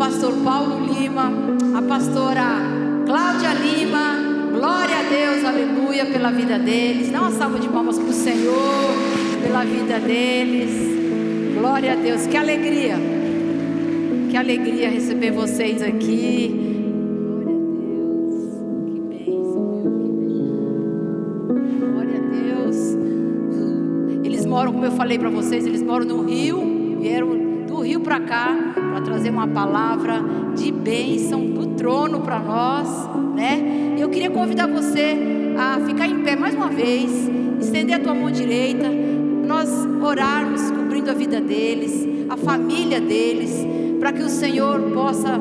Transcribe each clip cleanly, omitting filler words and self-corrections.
pastor Paulo Lima, a pastora Cláudia Lima. Glória a Deus, aleluia, pela vida deles. Dá uma salva de palmas para o Senhor, pela vida deles. Glória a Deus, que alegria receber vocês aqui. Glória a Deus, que bênção, glória a Deus. Eles moram, como eu falei para vocês, eles moram no Rio, vieram do Rio para cá, para trazer uma palavra de bênção do trono para nós, né? Eu queria convidar você a ficar em pé mais uma vez, estender a tua mão direita, nós orarmos, cobrindo a vida deles, a família deles, para que o Senhor possa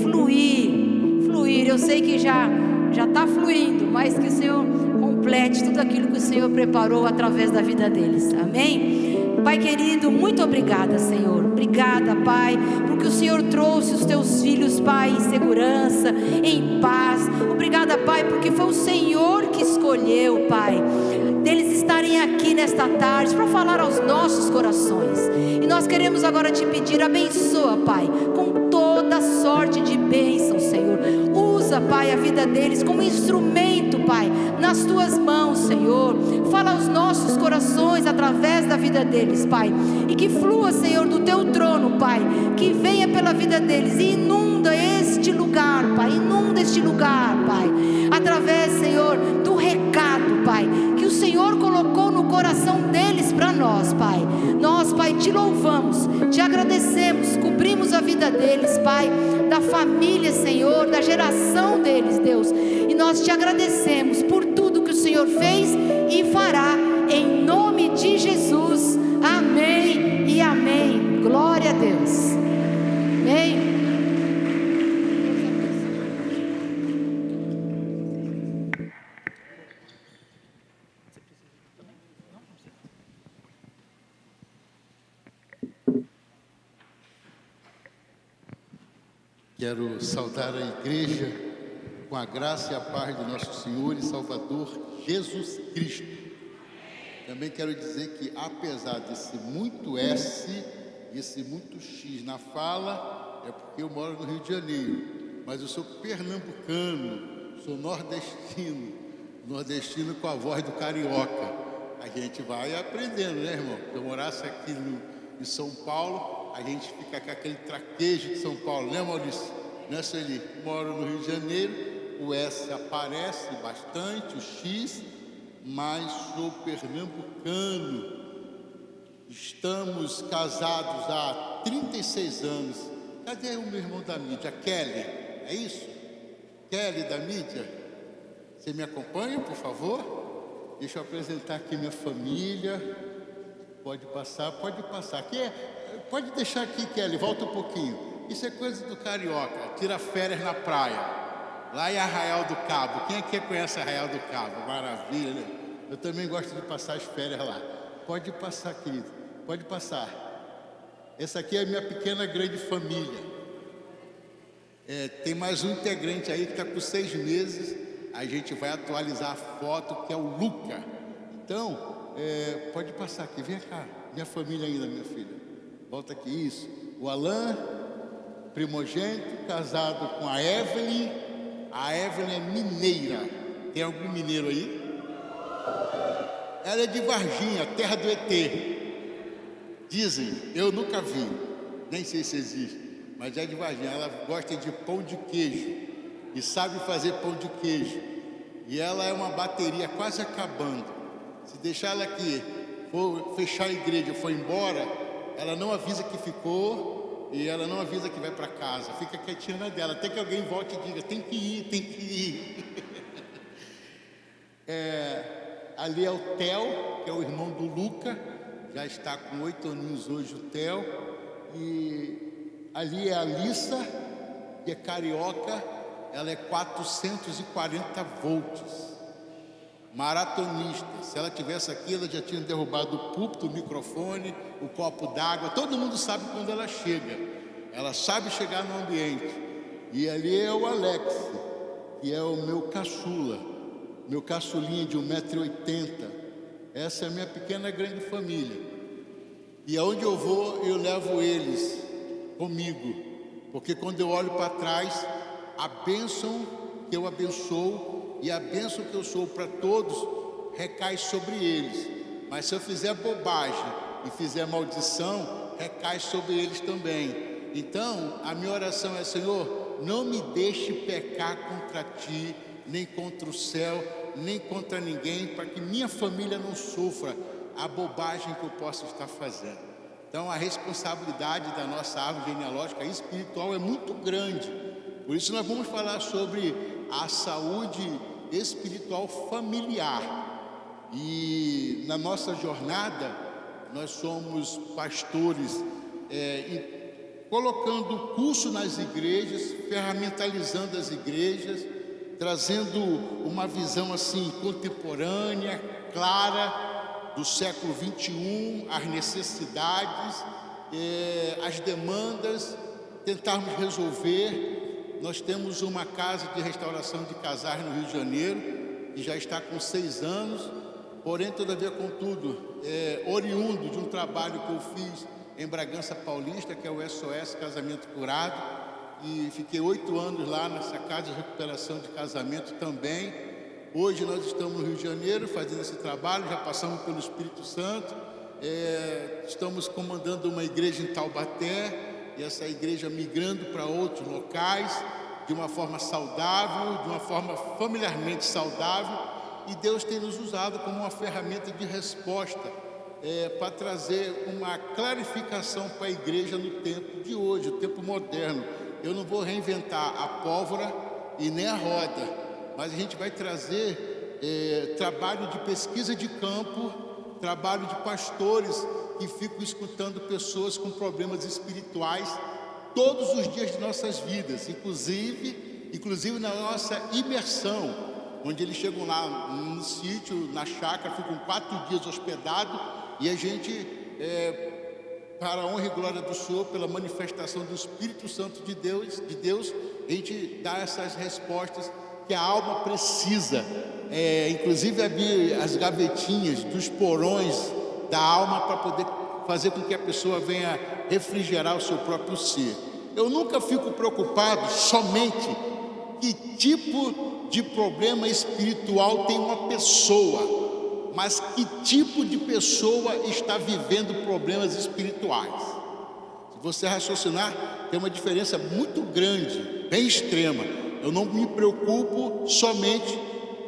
fluir. Eu sei que já está fluindo, mas que o Senhor complete tudo aquilo que o Senhor preparou através da vida deles. Amém? Pai querido, muito obrigada, Senhor. Obrigada, Pai, porque o Senhor trouxe os teus filhos, Pai, em segurança, em paz. Obrigada, Pai, porque foi o Senhor que escolheu, Pai, deles estarem aqui nesta tarde para falar aos nossos corações. E nós queremos agora te pedir, abençoa, Pai, com toda sorte de bênção, Senhor. Usa, Pai, a vida deles como instrumento, Pai, nas tuas mãos, Senhor. Fala aos nossos corações através da vida deles, Pai, e que flua, Senhor, do teu trono, Pai, que venha pela vida deles e inunda este lugar, Pai, através, Senhor, do recado, Pai, que o Senhor colocou no coração deles para nós, Pai. Nós, Pai, te louvamos, te agradecemos, cobrimos a vida deles, Pai, da família, Senhor, da geração deles, Deus, e nós te agradecemos por tudo que o Senhor fez e fará, em nome de Jesus. Amém e amém. Glória a Deus. Amém. Quero saudar a igreja com a graça e a paz de nosso Senhor e Salvador Jesus Cristo. Também quero dizer que, apesar desse muito S e esse muito X na fala, é porque eu moro no Rio de Janeiro, mas eu sou pernambucano, sou nordestino com a voz do carioca. A gente vai aprendendo, né, irmão? Se eu morasse aqui em São Paulo, a gente fica com aquele traquejo de São Paulo, né, Maurício? Né, Sueli? Moro no Rio de Janeiro, o S aparece bastante, o X, mas sou pernambucano. Estamos casados há 36 anos. Cadê o meu irmão da mídia? Kelly, é isso? Kelly da mídia? Você me acompanha, por favor? Deixa eu apresentar aqui minha família. Pode passar. Aqui pode deixar aqui, Kelly, volta um pouquinho. Isso é coisa do carioca, tira férias na praia, lá em Arraial do Cabo. Quem aqui conhece Arraial do Cabo? Maravilha, né? Eu também gosto de passar as férias lá. Pode passar, querido, pode passar. Essa aqui é a minha pequena grande família. Tem mais um integrante aí que está com 6 meses. A gente vai atualizar a foto, que é o Luca. Então, pode passar aqui, vem cá. Minha família ainda, minha filha. Volta aqui, isso. O Alan, primogênito, casado com a Evelyn. A Evelyn é mineira. Tem algum mineiro aí? Ela é de Varginha, terra do ET. Dizem, eu nunca vi, nem sei se existe, mas é de Varginha. Ela gosta de pão de queijo e sabe fazer pão de queijo. E ela é uma bateria quase acabando. Se deixar ela aqui, for fechar a igreja, for embora, ela não avisa que ficou e ela não avisa que vai para casa. Fica quietinha na dela, até que alguém volte e diga, tem que ir. Ali é o Theo, que é o irmão do Luca, já está com 8 aninhos hoje o Theo. E ali é a Alissa, que é carioca, ela é 440 volts. Maratonista. Se ela tivesse aqui, ela já tinha derrubado o púlpito, o microfone, o copo d'água. Todo mundo sabe quando ela chega. Ela sabe chegar no ambiente. E ali é o Alex, que é o meu caçula, meu caçulinha de 1,80 m. Essa é a minha pequena grande família. E aonde eu vou, eu levo eles comigo. porque quando eu olho para trás, a bênção que eu abençoo e a bênção que eu sou para todos recai sobre eles. Mas se eu fizer bobagem e fizer maldição, recai sobre eles também. Então, a minha oração é: Senhor, não me deixe pecar contra Ti, nem contra o céu, nem contra ninguém, para que minha família não sofra a bobagem que eu possa estar fazendo. Então, a responsabilidade da nossa árvore genealógica espiritual é muito grande. Por isso nós vamos falar sobre a saúde espiritual familiar. E na nossa jornada, nós somos pastores colocando curso nas igrejas, ferramentalizando as igrejas, trazendo uma visão assim contemporânea, clara, do século 21, as necessidades, as demandas, tentarmos resolver. Nós temos uma casa de restauração de casais no Rio de Janeiro, que já está com 6 anos, porém, todavia, contudo, oriundo de um trabalho que eu fiz em Bragança Paulista, que é o SOS Casamento Curado, e fiquei 8 anos lá nessa casa de recuperação de casamento também. Hoje nós estamos no Rio de Janeiro fazendo esse trabalho, já passamos pelo Espírito Santo, estamos comandando uma igreja em Taubaté, e essa igreja migrando para outros locais, de uma forma saudável, de uma forma familiarmente saudável, e Deus tem nos usado como uma ferramenta de resposta para trazer uma clarificação para a igreja no tempo de hoje, o tempo moderno. Eu não vou reinventar a pólvora e nem a roda, mas a gente vai trazer trabalho de pesquisa de campo, trabalho de pastores que ficam escutando pessoas com problemas espirituais todos os dias de nossas vidas, inclusive na nossa imersão, onde eles chegam lá no sítio, na chácara, ficam 4 dias hospedados, e a gente, para a honra e glória do Senhor, pela manifestação do Espírito Santo de Deus, a gente dá essas respostas que a alma precisa, inclusive abrir as gavetinhas dos porões da alma para poder fazer com que a pessoa venha refrigerar o seu próprio ser. Eu nunca fico preocupado somente que tipo de problema espiritual tem uma pessoa, mas que tipo de pessoa está vivendo problemas espirituais. Se você raciocinar, tem uma diferença muito grande, bem extrema. Eu não me preocupo somente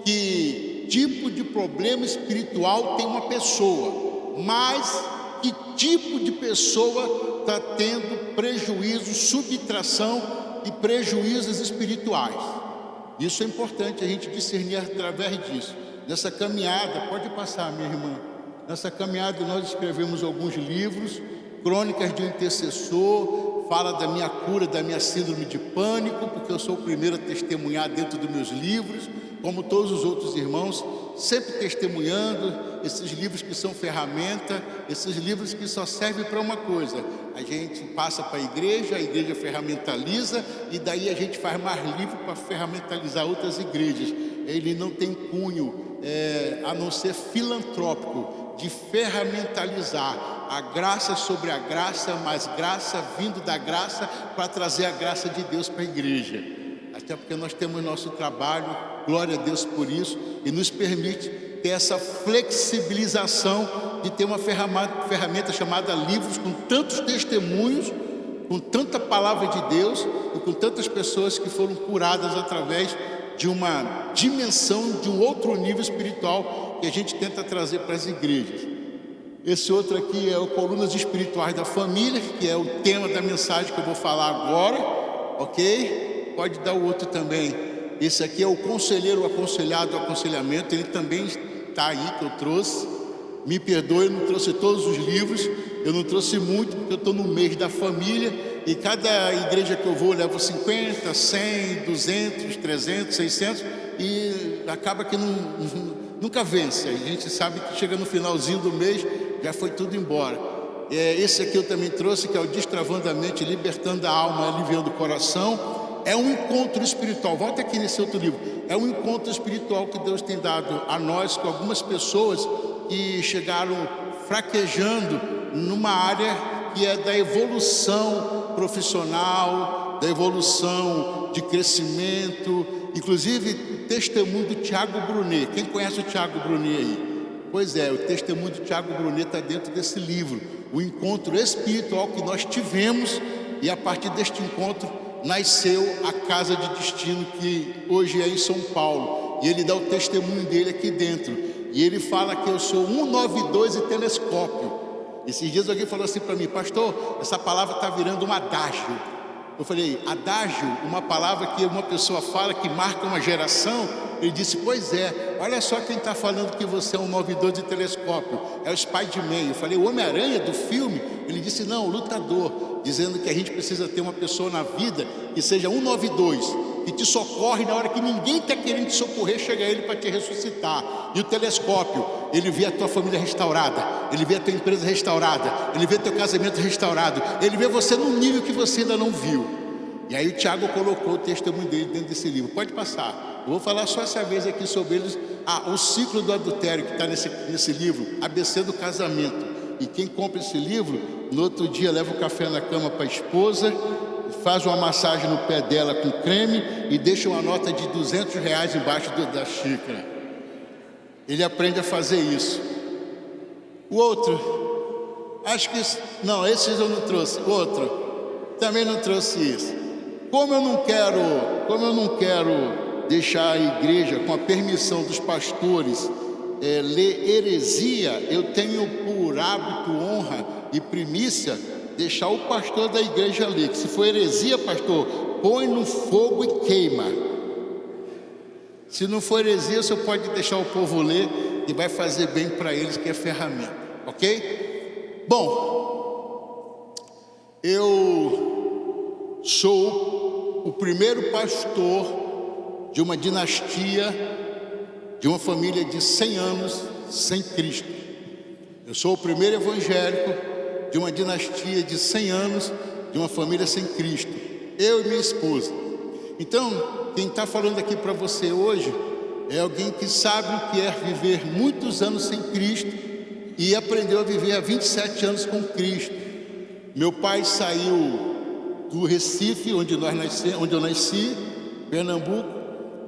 que tipo de problema espiritual tem uma pessoa, mas que tipo de pessoa está tendo prejuízo, subtração e prejuízos espirituais. Isso é importante a gente discernir através disso. Nessa caminhada, pode passar, minha irmã, nessa caminhada nós escrevemos alguns livros, Crônicas de um Intercessor, fala da minha cura, da minha síndrome de pânico, porque eu sou o primeiro a testemunhar dentro dos meus livros, como todos os outros irmãos, sempre testemunhando esses livros que são ferramenta, esses livros que só servem para uma coisa: a gente passa para a igreja ferramentaliza, e daí a gente faz mais livro para ferramentalizar outras igrejas. Ele não tem cunho a não ser filantrópico, de ferramentalizar a graça sobre a graça, mais graça vindo da graça, para trazer a graça de Deus para a igreja. Até porque nós temos nosso trabalho, glória a Deus por isso, e nos permite ter essa flexibilização de ter uma ferramenta chamada livros, com tantos testemunhos, com tanta palavra de Deus e com tantas pessoas que foram curadas através de uma dimensão, de um outro nível espiritual que a gente tenta trazer para as igrejas. Esse outro aqui é o Colunas Espirituais da Família, que é o tema da mensagem que eu vou falar agora, ok? Pode dar o outro também. Esse aqui é o Conselheiro Aconselhado, Aconselhamento, ele também está aí, que eu trouxe. Me perdoe, eu não trouxe todos os livros, eu não trouxe muito, porque eu estou no mês da família, e cada igreja que eu vou, eu levo 50, 100, 200, 300, 600, e acaba que nunca vence. A gente sabe que chega no finalzinho do mês, já foi tudo embora. Esse aqui eu também trouxe, que é o Destravando a Mente, Libertando a Alma, Aliviando o Coração. É um encontro espiritual, volta aqui nesse outro livro, é um encontro espiritual que Deus tem dado a nós, com algumas pessoas que chegaram fraquejando numa área que é da evolução profissional, da evolução de crescimento, inclusive testemunho do Tiago Brunet. Quem conhece o Tiago Brunet aí? Pois é, o testemunho do Tiago Brunet está dentro desse livro, o encontro espiritual que nós tivemos, e a partir deste encontro nasceu a Casa de Destino, que hoje é em São Paulo, e ele dá o testemunho dele aqui dentro, e ele fala que eu sou 192 e telescópio. Esses dias alguém falou assim para mim: pastor, essa palavra está virando um adágio. Eu falei: adágio, uma palavra que uma pessoa fala que marca uma geração? Ele disse: pois é, olha só quem está falando que você é um 92 de telescópio, é o Spider-Man. Eu falei: o Homem-Aranha do filme? Ele disse: não, o lutador, dizendo que a gente precisa ter uma pessoa na vida que seja 192, que te socorre na hora que ninguém está querendo te socorrer, chega ele para te ressuscitar. E o telescópio, ele vê a tua família restaurada, ele vê a tua empresa restaurada, ele vê teu casamento restaurado, ele vê você num nível que você ainda não viu. E aí o Tiago colocou o testemunho dele dentro desse livro. Pode passar. Eu vou falar só essa vez aqui sobre eles. O ciclo do adultério que está nesse livro, ABC do casamento. E quem compra esse livro, no outro dia leva o café na cama para a esposa, faz uma massagem no pé dela com creme e deixa uma nota de R$200 embaixo da xícara. Ele aprende a fazer isso. O outro, acho que... não, esses eu não trouxe. O outro, também não trouxe isso. Como eu não quero deixar a igreja, com a permissão dos pastores, ler heresia, eu tenho por hábito, honra e primícia deixar o pastor da igreja ler. Que se for heresia, pastor, põe no fogo e queima. Se não for heresia, você pode deixar o povo ler e vai fazer bem para eles, que é ferramenta, ok? Bom, eu sou o primeiro pastor de uma dinastia, de uma família de 100 anos sem Cristo. Eu sou o primeiro evangélico de uma dinastia de 100 anos, de uma família sem Cristo. Eu e minha esposa. Então, quem está falando aqui para você hoje é alguém que sabe o que é viver muitos anos sem Cristo e aprendeu a viver há 27 anos com Cristo. Meu pai saiu do Recife, onde eu nasci, Pernambuco,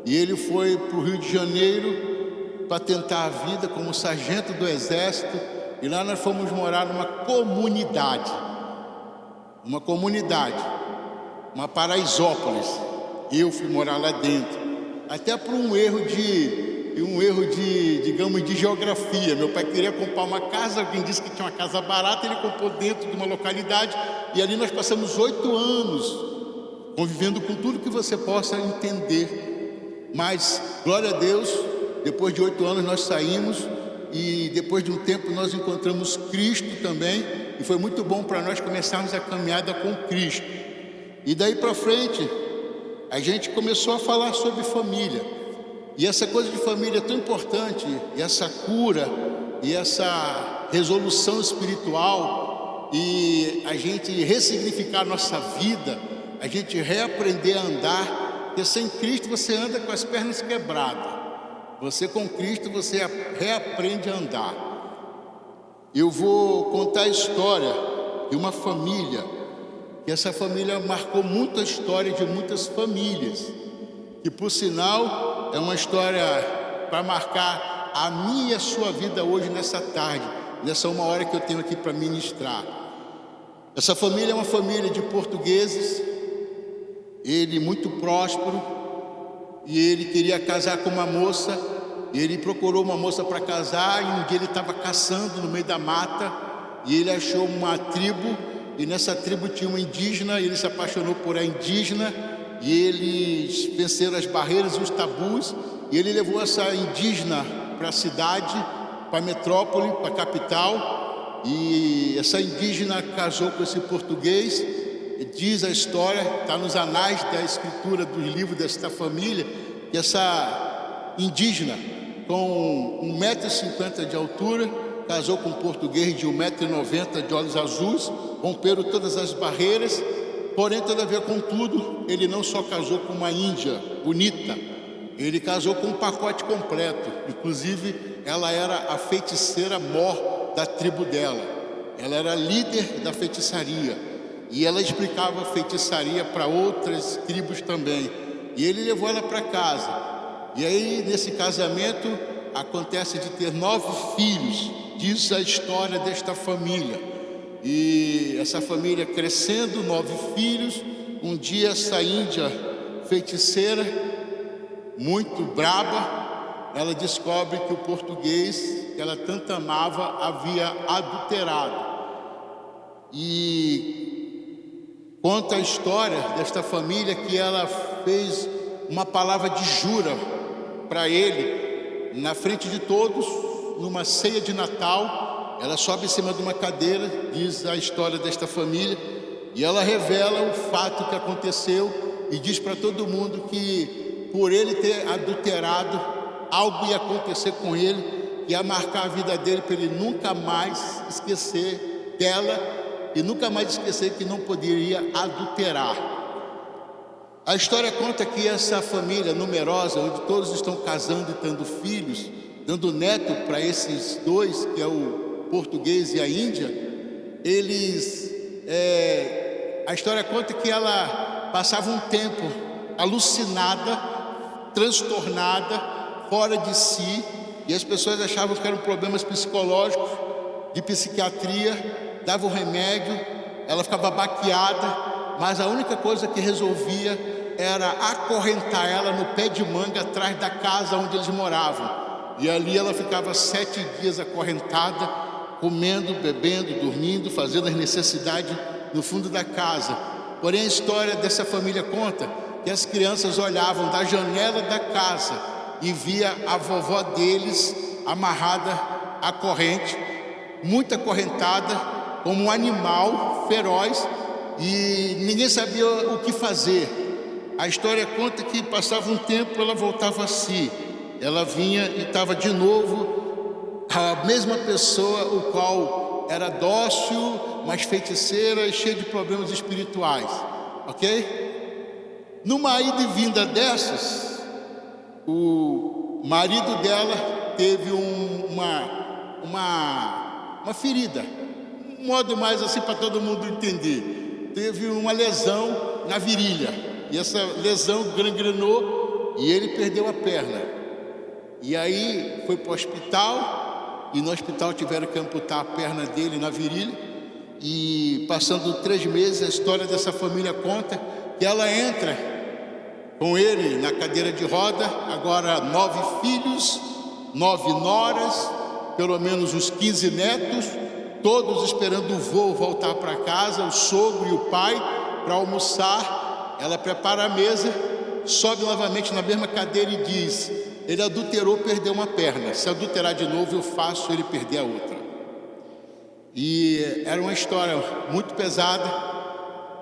e ele foi para o Rio de Janeiro para tentar a vida como sargento do Exército, e lá nós fomos morar numa comunidade, uma Paraisópolis. Eu fui morar lá dentro, até por um erro de, digamos, de geografia. Meu pai queria comprar uma casa, alguém disse que tinha uma casa barata, ele comprou dentro de uma localidade, e ali nós passamos 8 anos convivendo com tudo que você possa entender. Mas, glória a Deus, depois de 8 anos nós saímos, e depois de um tempo nós encontramos Cristo também, e foi muito bom para nós começarmos a caminhada com Cristo. E daí para frente, a gente começou a falar sobre família. E essa coisa de família é tão importante, e essa cura, e essa resolução espiritual, e a gente ressignificar a nossa vida, a gente reaprender a andar. Porque sem Cristo você anda com as pernas quebradas. Você com Cristo você reaprende a andar. Eu vou contar a história de uma família, que essa família marcou muito a história de muitas famílias, que por sinal é uma história para marcar a minha e a sua vida hoje, nessa tarde, nessa 1 hora que eu tenho aqui para ministrar. Essa família é uma família de portugueses, ele muito próspero, e ele queria casar com uma moça, e ele procurou uma moça para casar, e um dia ele estava caçando no meio da mata, e ele achou uma tribo, e nessa tribo tinha uma indígena, e ele se apaixonou por a indígena, e eles venceram as barreiras e os tabus, e ele levou essa indígena para a cidade, para a metrópole, para a capital, e essa indígena casou com esse português. Diz a história, está nos anais da escritura do livro desta família, que essa indígena, com 1,50 m de altura, casou com um português de 1,90 m de olhos azuis, romperam todas as barreiras, porém, todavia, contudo, ele não só casou com uma índia bonita, ele casou com um pacote completo. Inclusive, ela era a feiticeira mor da tribo dela. ela era líder da feitiçaria. E ela explicava feitiçaria para outras tribos também. E ele levou ela para casa. E aí, nesse casamento, acontece de ter 9 filhos. Diz a história desta família. E essa família crescendo, 9 filhos. Um dia essa índia feiticeira, muito braba, ela descobre que o português que ela tanto amava havia adulterado. E conta a história desta família que ela fez uma palavra de jura para ele, na frente de todos, numa ceia de Natal. Ela sobe em cima de uma cadeira, diz a história desta família, e ela revela o fato que aconteceu e diz para todo mundo que por ele ter adulterado, algo ia acontecer com ele, ia marcar a vida dele para ele nunca mais esquecer dela e nunca mais esquecer que não poderia adulterar. A história conta que essa família numerosa, onde todos estão casando e tendo filhos, dando neto para esses dois, que é o português e a índia, a história conta que ela passava um tempo alucinada, transtornada, fora de si, e as pessoas achavam que eram problemas psicológicos, de psiquiatria, davam remédio, ela ficava baqueada, mas a única coisa que resolvia era acorrentar ela no pé de manga atrás da casa onde eles moravam. E ali ela ficava 7 dias acorrentada, comendo, bebendo, dormindo, fazendo as necessidades no fundo da casa. Porém, a história dessa família conta que as crianças olhavam da janela da casa e via a vovó deles amarrada à corrente, muito acorrentada, como um animal feroz, e ninguém sabia o que fazer. A história conta que passava um tempo, ela voltava a si. Ela vinha e estava de novo a mesma pessoa, o qual era dócil, mas feiticeira e cheia de problemas espirituais, ok? Numa ida e vinda dessas, o marido dela teve uma ferida, um modo mais assim para todo mundo entender. Teve uma lesão na virilha, e essa lesão gangrenou e ele perdeu a perna. E aí foi para o hospital, e no hospital tiveram que amputar a perna dele na virilha. E passando 3 meses, a história dessa família conta que ela entra com ele na cadeira de roda, agora 9 filhos, 9 noras, pelo menos uns 15 netos, todos esperando o vô voltar para casa, o sogro e o pai, para almoçar. Ela prepara a mesa, sobe novamente na mesma cadeira e diz: ele adulterou, perdeu uma perna. Se adulterar de novo, eu faço ele perder a outra. E era uma história muito pesada.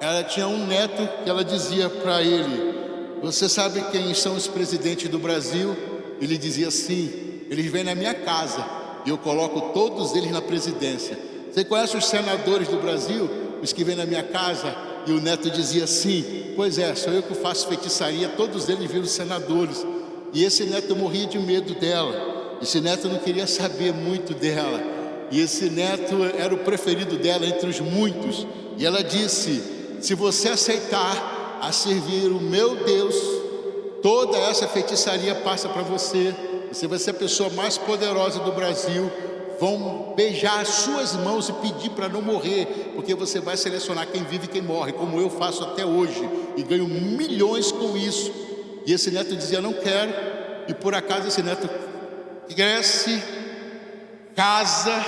Ela tinha um neto que ela dizia para ele: você sabe quem são os presidentes do Brasil? Ele dizia: sim, eles vêm na minha casa e eu coloco todos eles na presidência. Você conhece os senadores do Brasil? Os que vêm na minha casa? E o neto dizia: sim, pois é, sou eu que faço feitiçaria, todos eles viram senadores. E esse neto morria de medo dela. Esse neto não queria saber muito dela. E esse neto era o preferido dela entre os muitos. E ela disse: se você aceitar a servir o meu Deus, toda essa feitiçaria passa para você. Você vai ser a pessoa mais poderosa do Brasil. Vão beijar as suas mãos e pedir para não morrer, porque você vai selecionar quem vive e quem morre, como eu faço até hoje, e ganho milhões com isso. E esse neto dizia: não quero. E por acaso esse neto cresce, casa,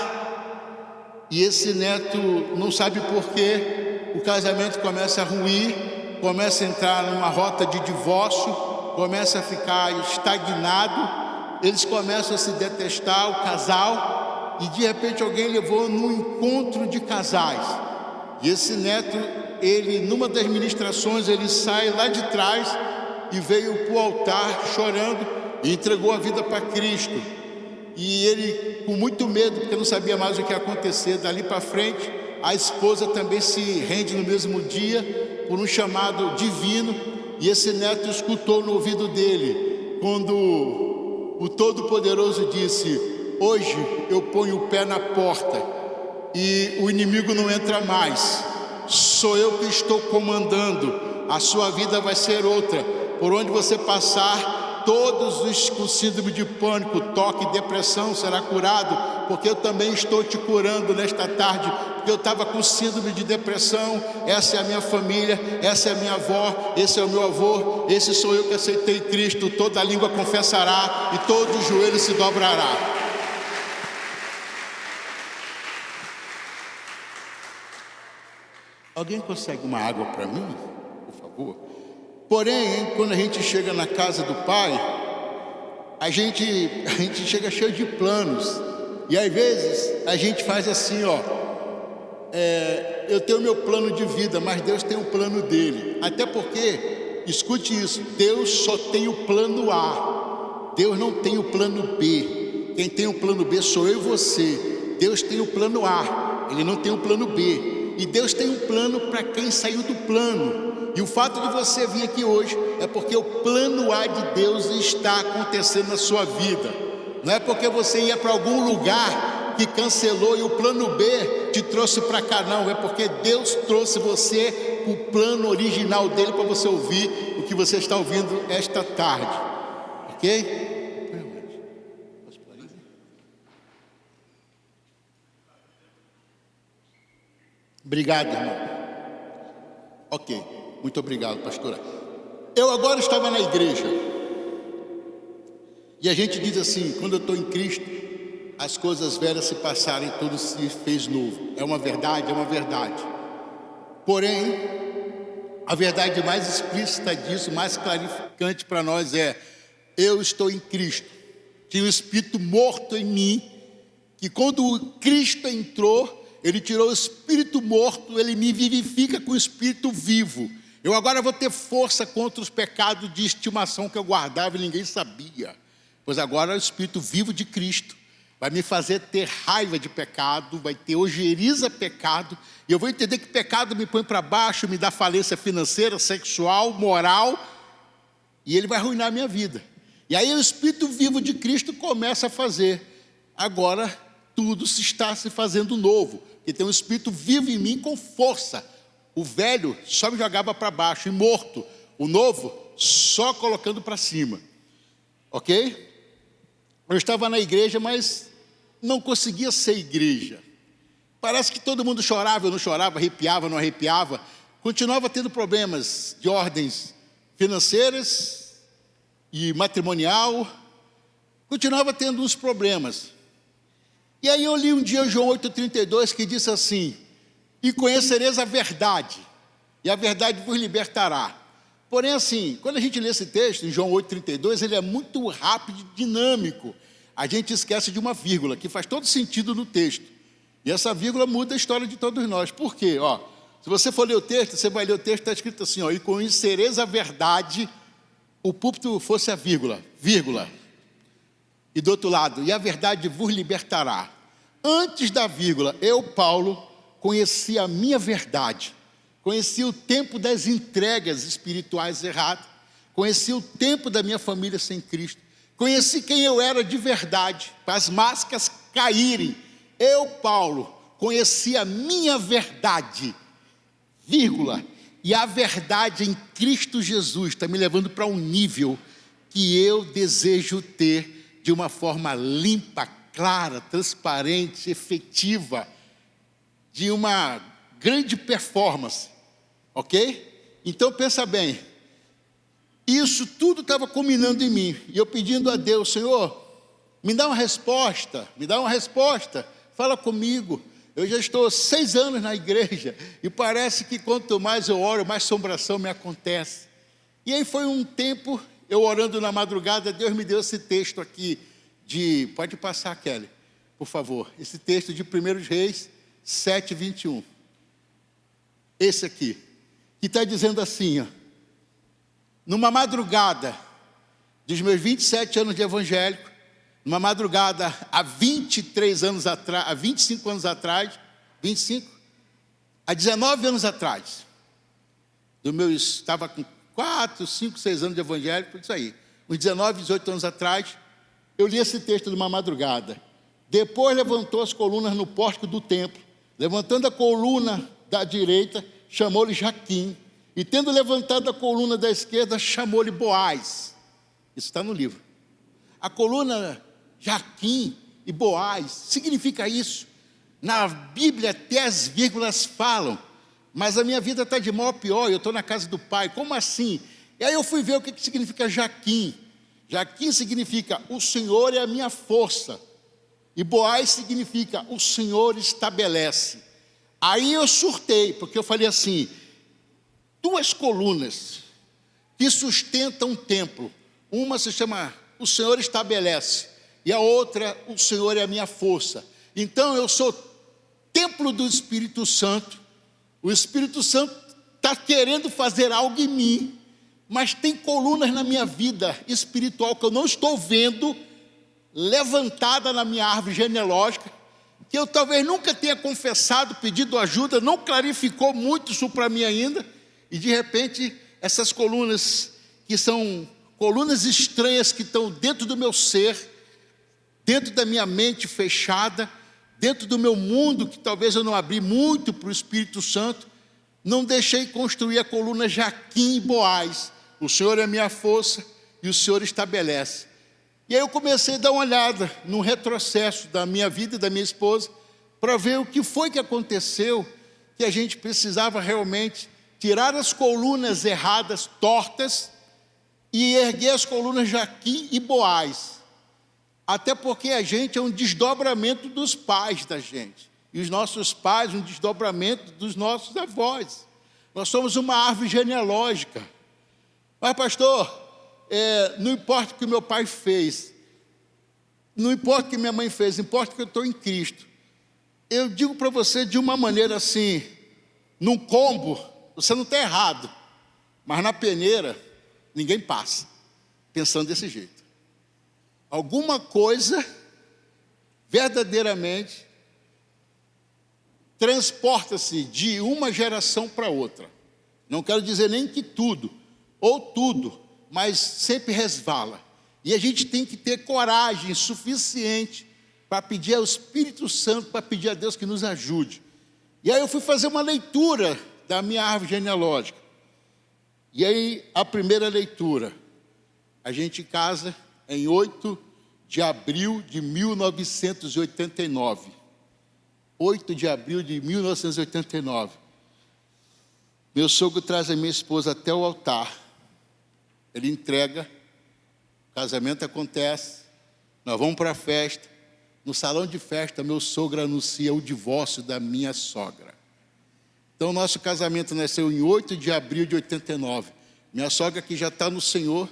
e esse neto não sabe por quê, o casamento começa a ruir, começa a entrar numa rota de divórcio, começa a ficar estagnado, eles começam a se detestar, o casal, e de repente alguém levou num encontro de casais. E esse neto, ele numa das ministrações, ele sai lá de trás e veio para o altar chorando e entregou a vida para Cristo. E ele, com muito medo, porque não sabia mais o que ia acontecer dali para frente, a esposa também se rende no mesmo dia por um chamado divino. E esse neto escutou no ouvido dele quando o Todo-Poderoso disse: hoje eu ponho o pé na porta e o inimigo não entra mais. Sou eu que estou comandando. A sua vida vai ser outra. Por onde você passar, todos os com síndrome de pânico, toque, depressão será curado, porque eu também estou te curando nesta tarde. Porque eu estava com síndrome de depressão. Essa é a minha família, essa é a minha avó, esse é o meu avô, esse sou eu que aceitei Cristo. Toda língua confessará e todo joelho se dobrará. Alguém consegue uma água para mim, por favor? Porém, quando a gente chega na casa do Pai, a gente chega cheio de planos. E às vezes a gente faz assim, eu tenho o meu plano de vida, mas Deus tem o plano dele. Até porque, escute isso, Deus só tem o plano A. Deus não tem o plano B. Quem tem o plano B sou eu e você. Deus tem o plano A, ele não tem o plano B. E Deus tem um plano para quem saiu do plano. E o fato de você vir aqui hoje é porque o plano A de Deus está acontecendo na sua vida. Não é porque você ia para algum lugar que cancelou e o plano B te trouxe para cá, não. É porque Deus trouxe você o plano original dele para você ouvir o que você está ouvindo esta tarde. Ok? Obrigado, irmão. Ok, muito obrigado, pastora. Eu agora estava na igreja. E a gente diz assim, quando eu estou em Cristo, as coisas velhas se passaram e tudo se fez novo. É uma verdade, é uma verdade. Porém, a verdade mais explícita disso, mais clarificante para nós é: eu estou em Cristo. Tinha um espírito morto em mim, que quando Cristo entrou, ele tirou o espírito morto, ele me vivifica com o espírito vivo. Eu agora vou ter força contra os pecados de estimação que eu guardava e ninguém sabia. Pois agora o espírito vivo de Cristo vai me fazer ter raiva de pecado, vai ter ojeriza pecado, e eu vou entender que pecado me põe para baixo, me dá falência financeira, sexual, moral, e ele vai arruinar a minha vida. E aí o espírito vivo de Cristo começa a fazer. Agora tudo está se fazendo novo, porque tem um espírito vivo em mim com força. O velho só me jogava para baixo e morto, o novo só colocando para cima. Ok? Eu estava na igreja, mas não conseguia ser igreja. Parece que todo mundo chorava, eu não chorava, arrepiava, não arrepiava. Continuava tendo problemas de ordens financeiras e matrimonial. Continuava tendo uns problemas. E aí eu li um dia João 8,32, que disse assim: e conhecereis a verdade, e a verdade vos libertará. Porém, assim, quando a gente lê esse texto, em João 8,32, ele é muito rápido e dinâmico. A gente esquece de uma vírgula, que faz todo sentido no texto. E essa vírgula muda a história de todos nós. Por quê? Se você for ler o texto, você vai ler o texto, está escrito assim, e conhecereis a verdade, o púlpito fosse a vírgula. E do outro lado, e a verdade vos libertará. Antes da vírgula, eu, Paulo, conheci a minha verdade. Conheci o tempo das entregas espirituais erradas. Conheci o tempo da minha família sem Cristo. Conheci quem eu era de verdade, para as máscaras caírem. Eu, Paulo, conheci a minha verdade, vírgula, e a verdade em Cristo Jesus está me levando para um nível que eu desejo ter de uma forma limpa, clara, transparente, efetiva, de uma grande performance, ok? Então pensa bem, isso tudo estava culminando em mim, e eu pedindo a Deus: Senhor, me dá uma resposta, fala comigo. Eu já estou 6 anos na igreja, e parece que quanto mais eu oro, mais assombração me acontece. E aí foi um tempo, eu orando na madrugada, Deus me deu esse texto aqui, pode passar, Kelly, por favor, esse texto de 1 Reis 7:21, esse aqui, que está dizendo assim, numa madrugada dos meus 27 anos de evangélico, numa madrugada há 23 anos atrás, há 25 anos atrás, 25? Há 19 anos atrás, estava com 4, 5, 6 anos de evangélico, isso aí, uns 19, 18 anos atrás, eu li esse texto numa madrugada. Depois levantou as colunas no pórtico do templo, Levantando a coluna da direita, chamou-lhe Jaquim. E tendo levantado a coluna da esquerda, chamou-lhe Boaz. Isso está no livro. A coluna Jaquim e Boaz, significa isso. Na Bíblia até as vírgulas falam, mas a minha vida está de mal a pior, eu estou na casa do pai, como assim? E aí eu fui ver o que significa Jaquim. Jaquim significa, o Senhor é a minha força. E Boaz significa, o Senhor estabelece. Aí eu surtei, porque eu falei assim, duas colunas que sustentam um templo. Uma se chama, o Senhor estabelece. E a outra, o Senhor é a minha força. Então eu sou templo do Espírito Santo. O Espírito Santo está querendo fazer algo em mim, mas tem colunas na minha vida espiritual que eu não estou vendo, levantada na minha árvore genealógica, que eu talvez nunca tenha confessado, pedido ajuda, não clarificou muito isso para mim ainda, e de repente essas colunas, que são colunas estranhas que estão dentro do meu ser, dentro da minha mente fechada, dentro do meu mundo, que talvez eu não abri muito para o Espírito Santo, não deixei construir a coluna Jaquim e Boaz. O Senhor é a minha força e o Senhor estabelece. E aí eu comecei a dar uma olhada no retrocesso da minha vida e da minha esposa, para ver o que foi que aconteceu, que a gente precisava realmente tirar as colunas erradas, tortas, e erguer as colunas Jaquim e Boaz. Até porque a gente é um desdobramento dos pais da gente. E os nossos pais, um desdobramento dos nossos avós. Nós somos uma árvore genealógica. Mas, pastor, não importa o que meu pai fez, não importa o que minha mãe fez, importa que eu estou em Cristo. Eu digo para você de uma maneira assim, num combo, você não está errado, mas na peneira, ninguém passa, pensando desse jeito. Alguma coisa, verdadeiramente, transporta-se de uma geração para outra. Não quero dizer nem que tudo, ou tudo, mas sempre resvala. E a gente tem que ter coragem suficiente para pedir ao Espírito Santo, para pedir a Deus que nos ajude. E aí eu fui fazer uma leitura da minha árvore genealógica. E aí a primeira leitura, a gente casa em 8 de abril de 1989. 8 de abril de 1989. Meu sogro traz a minha esposa até o altar. Ele entrega, o casamento acontece, nós vamos para a festa. No salão de festa, meu sogro anuncia o divórcio da minha sogra. Então, nosso casamento nasceu em 8 de abril de 89. Minha sogra, que já está no Senhor,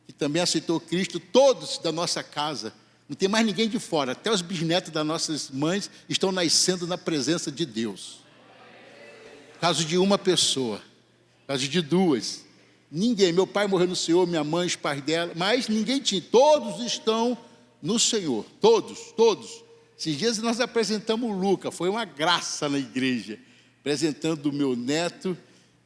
que também aceitou Cristo, todos da nossa casa, não tem mais ninguém de fora, até os bisnetos das nossas mães estão nascendo na presença de Deus. Caso de uma pessoa, caso de duas, ninguém, meu pai morreu no Senhor, minha mãe, os pais dela, mas ninguém tinha, todos estão no Senhor, todos. Esses dias nós apresentamos o Luca, foi uma graça na igreja, apresentando o meu neto.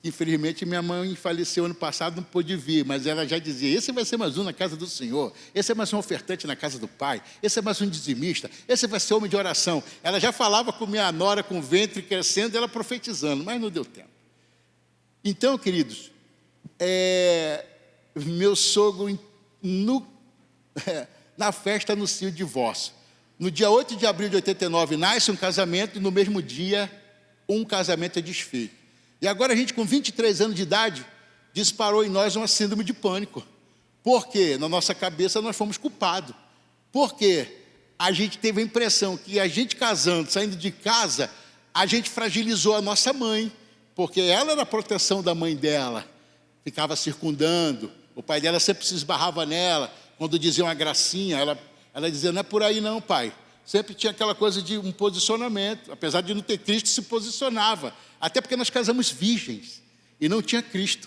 Infelizmente minha mãe faleceu ano passado, não pôde vir, mas ela já dizia, esse vai ser mais um na casa do Senhor, esse é mais um ofertante na casa do Pai, esse é mais um dizimista, esse vai ser homem de oração. Ela já falava com minha nora, com o ventre crescendo, ela profetizando, mas não deu tempo. Então, queridos, meu sogro, na festa, anuncia o divórcio. No dia 8 de abril de 89, nasce um casamento, e no mesmo dia, um casamento é desfeito. E agora a gente, com 23 anos de idade, disparou em nós uma síndrome de pânico. Por quê? Na nossa cabeça nós fomos culpados. Por quê? A gente teve a impressão que a gente casando, saindo de casa, a gente fragilizou a nossa mãe, porque ela era a proteção da mãe dela, ficava circundando, o pai dela sempre se esbarrava nela, quando dizia uma gracinha, ela dizia, não é por aí não, pai. Sempre tinha aquela coisa de um posicionamento, apesar de não ter Cristo, se posicionava. Até porque nós casamos virgens e não tinha Cristo.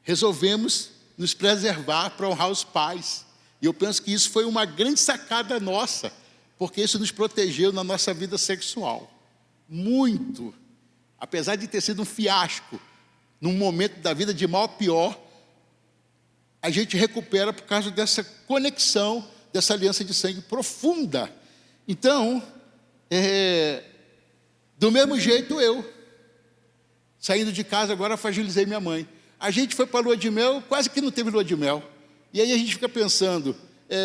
Resolvemos nos preservar para honrar os pais. E eu penso que isso foi uma grande sacada nossa, porque isso nos protegeu na nossa vida sexual. Muito. Apesar de ter sido um fiasco, num momento da vida de mal a pior, a gente recupera por causa dessa conexão, dessa aliança de sangue profunda. Então, Do mesmo jeito eu, saindo de casa agora, fragilizei minha mãe. A gente foi para a lua de mel, quase que não teve lua de mel. E aí a gente fica pensando,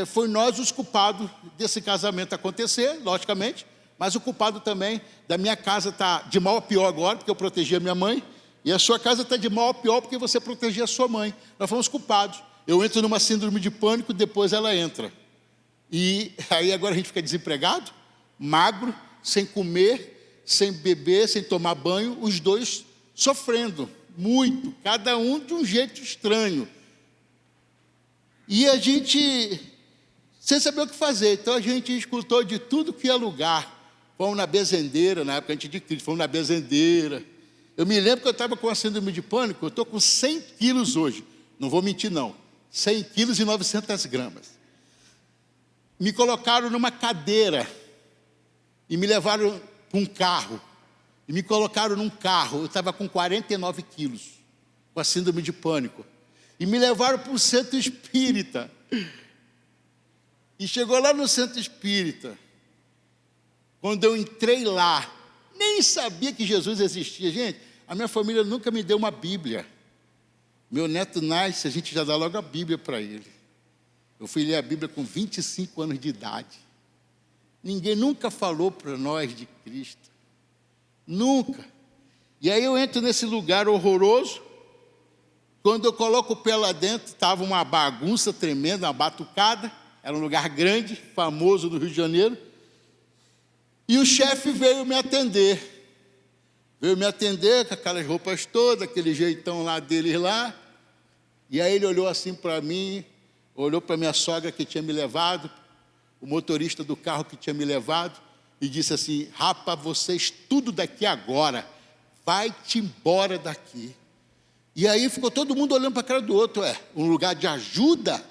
foi nós os culpados desse casamento acontecer, logicamente, mas o culpado também da minha casa está de mal a pior agora, porque eu protegi a minha mãe, e a sua casa está de mal a pior porque você protegia a sua mãe. Nós fomos culpados. Eu entro numa síndrome de pânico, depois ela entra. E aí agora a gente fica desempregado, magro, sem comer, sem beber, sem tomar banho, os dois sofrendo muito, cada um de um jeito estranho. E a gente, sem saber o que fazer, então a gente escutou de tudo que é lugar. Fomos na benzendeira, na época antes de Cristo, fomos na benzendeira. Eu me lembro que eu estava com a síndrome de pânico, eu estou com 100 quilos hoje, não vou mentir não, 100 quilos e 900 gramas. Me colocaram numa cadeira e me levaram para um carro. E me colocaram num carro, eu estava com 49 quilos, com a síndrome de pânico. E me levaram para o centro espírita. E chegou lá no centro espírita. Quando eu entrei lá, nem sabia que Jesus existia. Gente, a minha família nunca me deu uma Bíblia. Meu neto nasce, a gente já dá logo a Bíblia para ele. Eu fui ler a Bíblia com 25 anos de idade. Ninguém nunca falou para nós de Cristo. Nunca. E aí eu entro nesse lugar horroroso. Quando eu coloco o pé lá dentro, estava uma bagunça tremenda, uma batucada. Era um lugar grande, famoso do Rio de Janeiro. E o chefe veio me atender. Veio me atender com aquelas roupas todas, aquele jeitão lá deles lá. E aí ele olhou assim para mim, olhou para minha sogra que tinha me levado, o motorista do carro que tinha me levado, e disse assim: rapa vocês tudo daqui agora, vai-te embora daqui. E aí ficou todo mundo olhando para a cara do outro, um lugar de ajuda,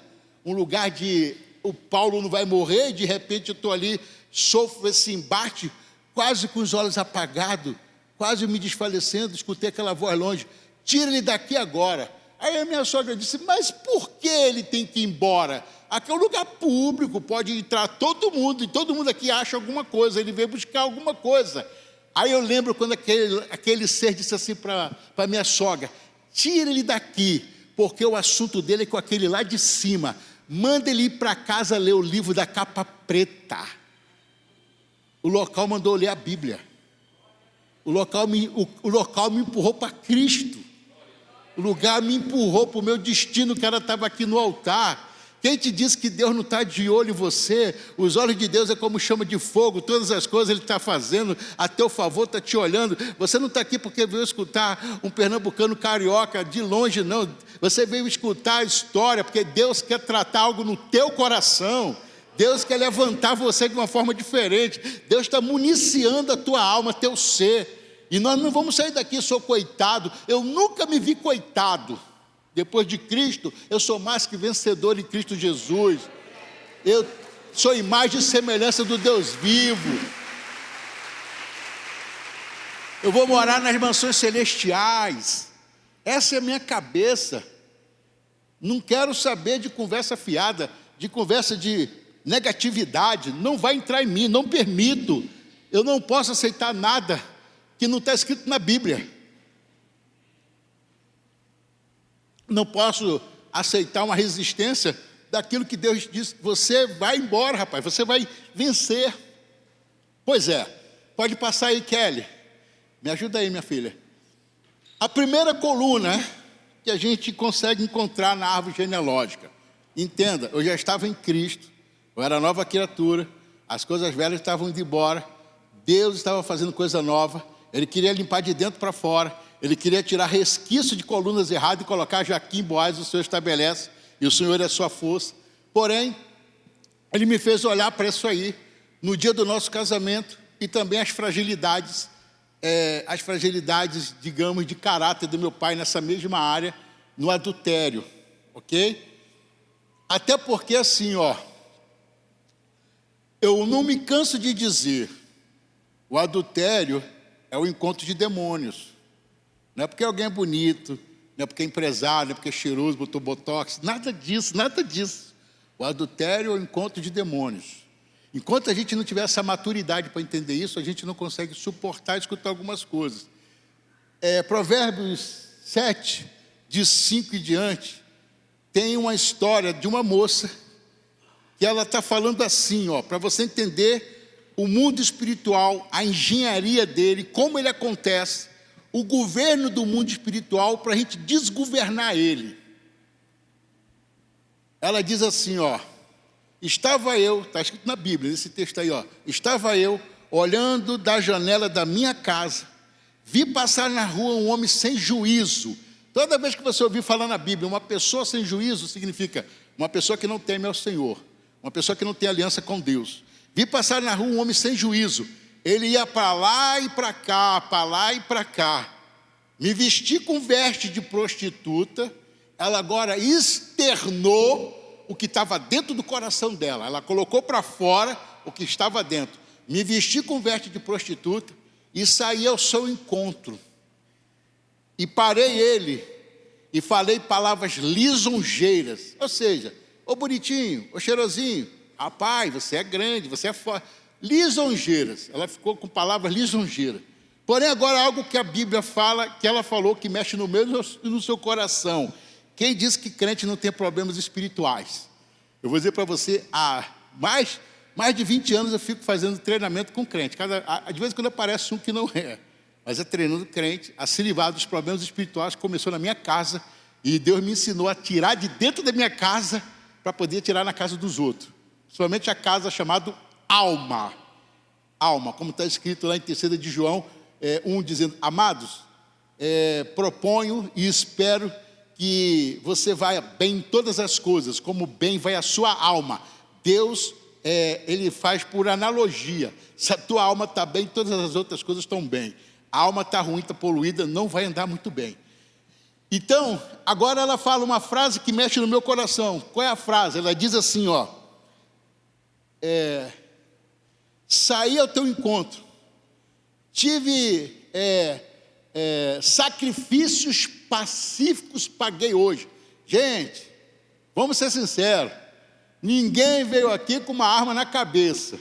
um lugar de o Paulo não vai morrer, e de repente eu estou ali, sofro esse embate, quase com os olhos apagados, quase me desfalecendo, escutei aquela voz longe: tira ele daqui agora. Aí a minha sogra disse: mas por que ele tem que ir embora? Aqui é um lugar público, pode entrar todo mundo, e todo mundo aqui acha alguma coisa, ele veio buscar alguma coisa. Aí eu lembro quando aquele ser disse assim para a minha sogra: tira ele daqui, porque o assunto dele é com aquele lá de cima, manda ele ir para casa ler o livro da capa preta. O local mandou ler a Bíblia. O local me empurrou para Cristo. O lugar me empurrou para o meu destino, o cara estava aqui no altar. Quem te disse que Deus não está de olho em você? Os olhos de Deus é como chama de fogo, todas as coisas Ele está fazendo a teu favor, está te olhando. Você não está aqui porque veio escutar um pernambucano carioca de longe, não. Você veio escutar a história, porque Deus quer tratar algo no teu coração. Deus quer levantar você de uma forma diferente. Deus está municiando a tua alma, teu ser. E nós não vamos sair daqui, sou coitado. Eu nunca me vi coitado. Depois de Cristo, eu sou mais que vencedor em Cristo Jesus. Eu sou imagem e semelhança do Deus vivo. Eu vou morar nas mansões celestiais. Essa é a minha cabeça. Não quero saber de conversa fiada, de conversa de negatividade. Não vai entrar em mim, não permito. Eu não posso aceitar nada que não está escrito na Bíblia. Não posso aceitar uma resistência daquilo que Deus diz: você vai embora, rapaz, você vai vencer. Pois é, pode passar aí, Kelly. Me ajuda aí, minha filha. A primeira coluna que a gente consegue encontrar na árvore genealógica. Entenda, eu já estava em Cristo, eu era nova criatura, as coisas velhas estavam indo embora, Deus estava fazendo coisa nova, Ele queria limpar de dentro para fora. Ele queria tirar resquício de colunas erradas e colocar Jaquim, Boaz, o Senhor estabelece, e o Senhor é a sua força. Porém, Ele me fez olhar para isso aí, no dia do nosso casamento, e também as fragilidades, digamos, de caráter do meu pai nessa mesma área, no adultério, ok? Até porque assim, eu não me canso de dizer, o adultério é o encontro de demônios. Não é porque alguém é bonito, não é porque é empresário, não é porque é cheiroso, botou botox, nada disso, nada disso. O adultério é o encontro de demônios. Enquanto a gente não tiver essa maturidade para entender isso, a gente não consegue suportar e escutar algumas coisas. Provérbios 7, de 5 e diante, tem uma história de uma moça que ela está falando assim, para você entender o mundo espiritual, a engenharia dele, como ele acontece, o governo do mundo espiritual para a gente desgovernar ele. Ela diz assim, estava eu, está escrito na Bíblia, nesse texto aí, estava eu olhando da janela da minha casa, vi passar na rua um homem sem juízo. Toda vez que você ouvir falar na Bíblia, uma pessoa sem juízo significa uma pessoa que não teme ao Senhor, uma pessoa que não tem aliança com Deus. Vi passar na rua um homem sem juízo, ele ia para lá e para cá, para lá e para cá. Me vesti com veste de prostituta. Ela agora externou o que estava dentro do coração dela. Ela colocou para fora o que estava dentro. Me vesti com veste de prostituta e saí ao seu encontro. E parei ele e falei palavras lisonjeiras. Ou seja, ô bonitinho, ô cheirosinho, rapaz, você é grande, você é forte. Lisonjeiras. Ela ficou com palavras lisonjeiras. Porém, agora algo que a Bíblia fala, que ela falou, que mexe no meu e no seu coração. Quem diz que crente não tem problemas espirituais? Eu vou dizer para você, há mais de 20 anos eu fico fazendo treinamento com crente. De vez em quando aparece um que não é. Mas treinando crente, a se livrar dos problemas espirituais começou na minha casa. E Deus me ensinou a tirar de dentro da minha casa para poder tirar na casa dos outros. Somente a casa chamada alma. Alma, como está escrito lá em 3 de João 1, dizendo, amados, proponho e espero que você vá bem em todas as coisas, como bem vai a sua alma. Deus, ele faz por analogia. Se a tua alma está bem, todas as outras coisas estão bem. A alma está ruim, está poluída, não vai andar muito bem. Então, agora ela fala uma frase que mexe no meu coração. Qual é a frase? Ela diz assim, saí ao teu encontro, tive sacrifícios pacíficos, paguei hoje. Gente, vamos ser sinceros, ninguém veio aqui com uma arma na cabeça.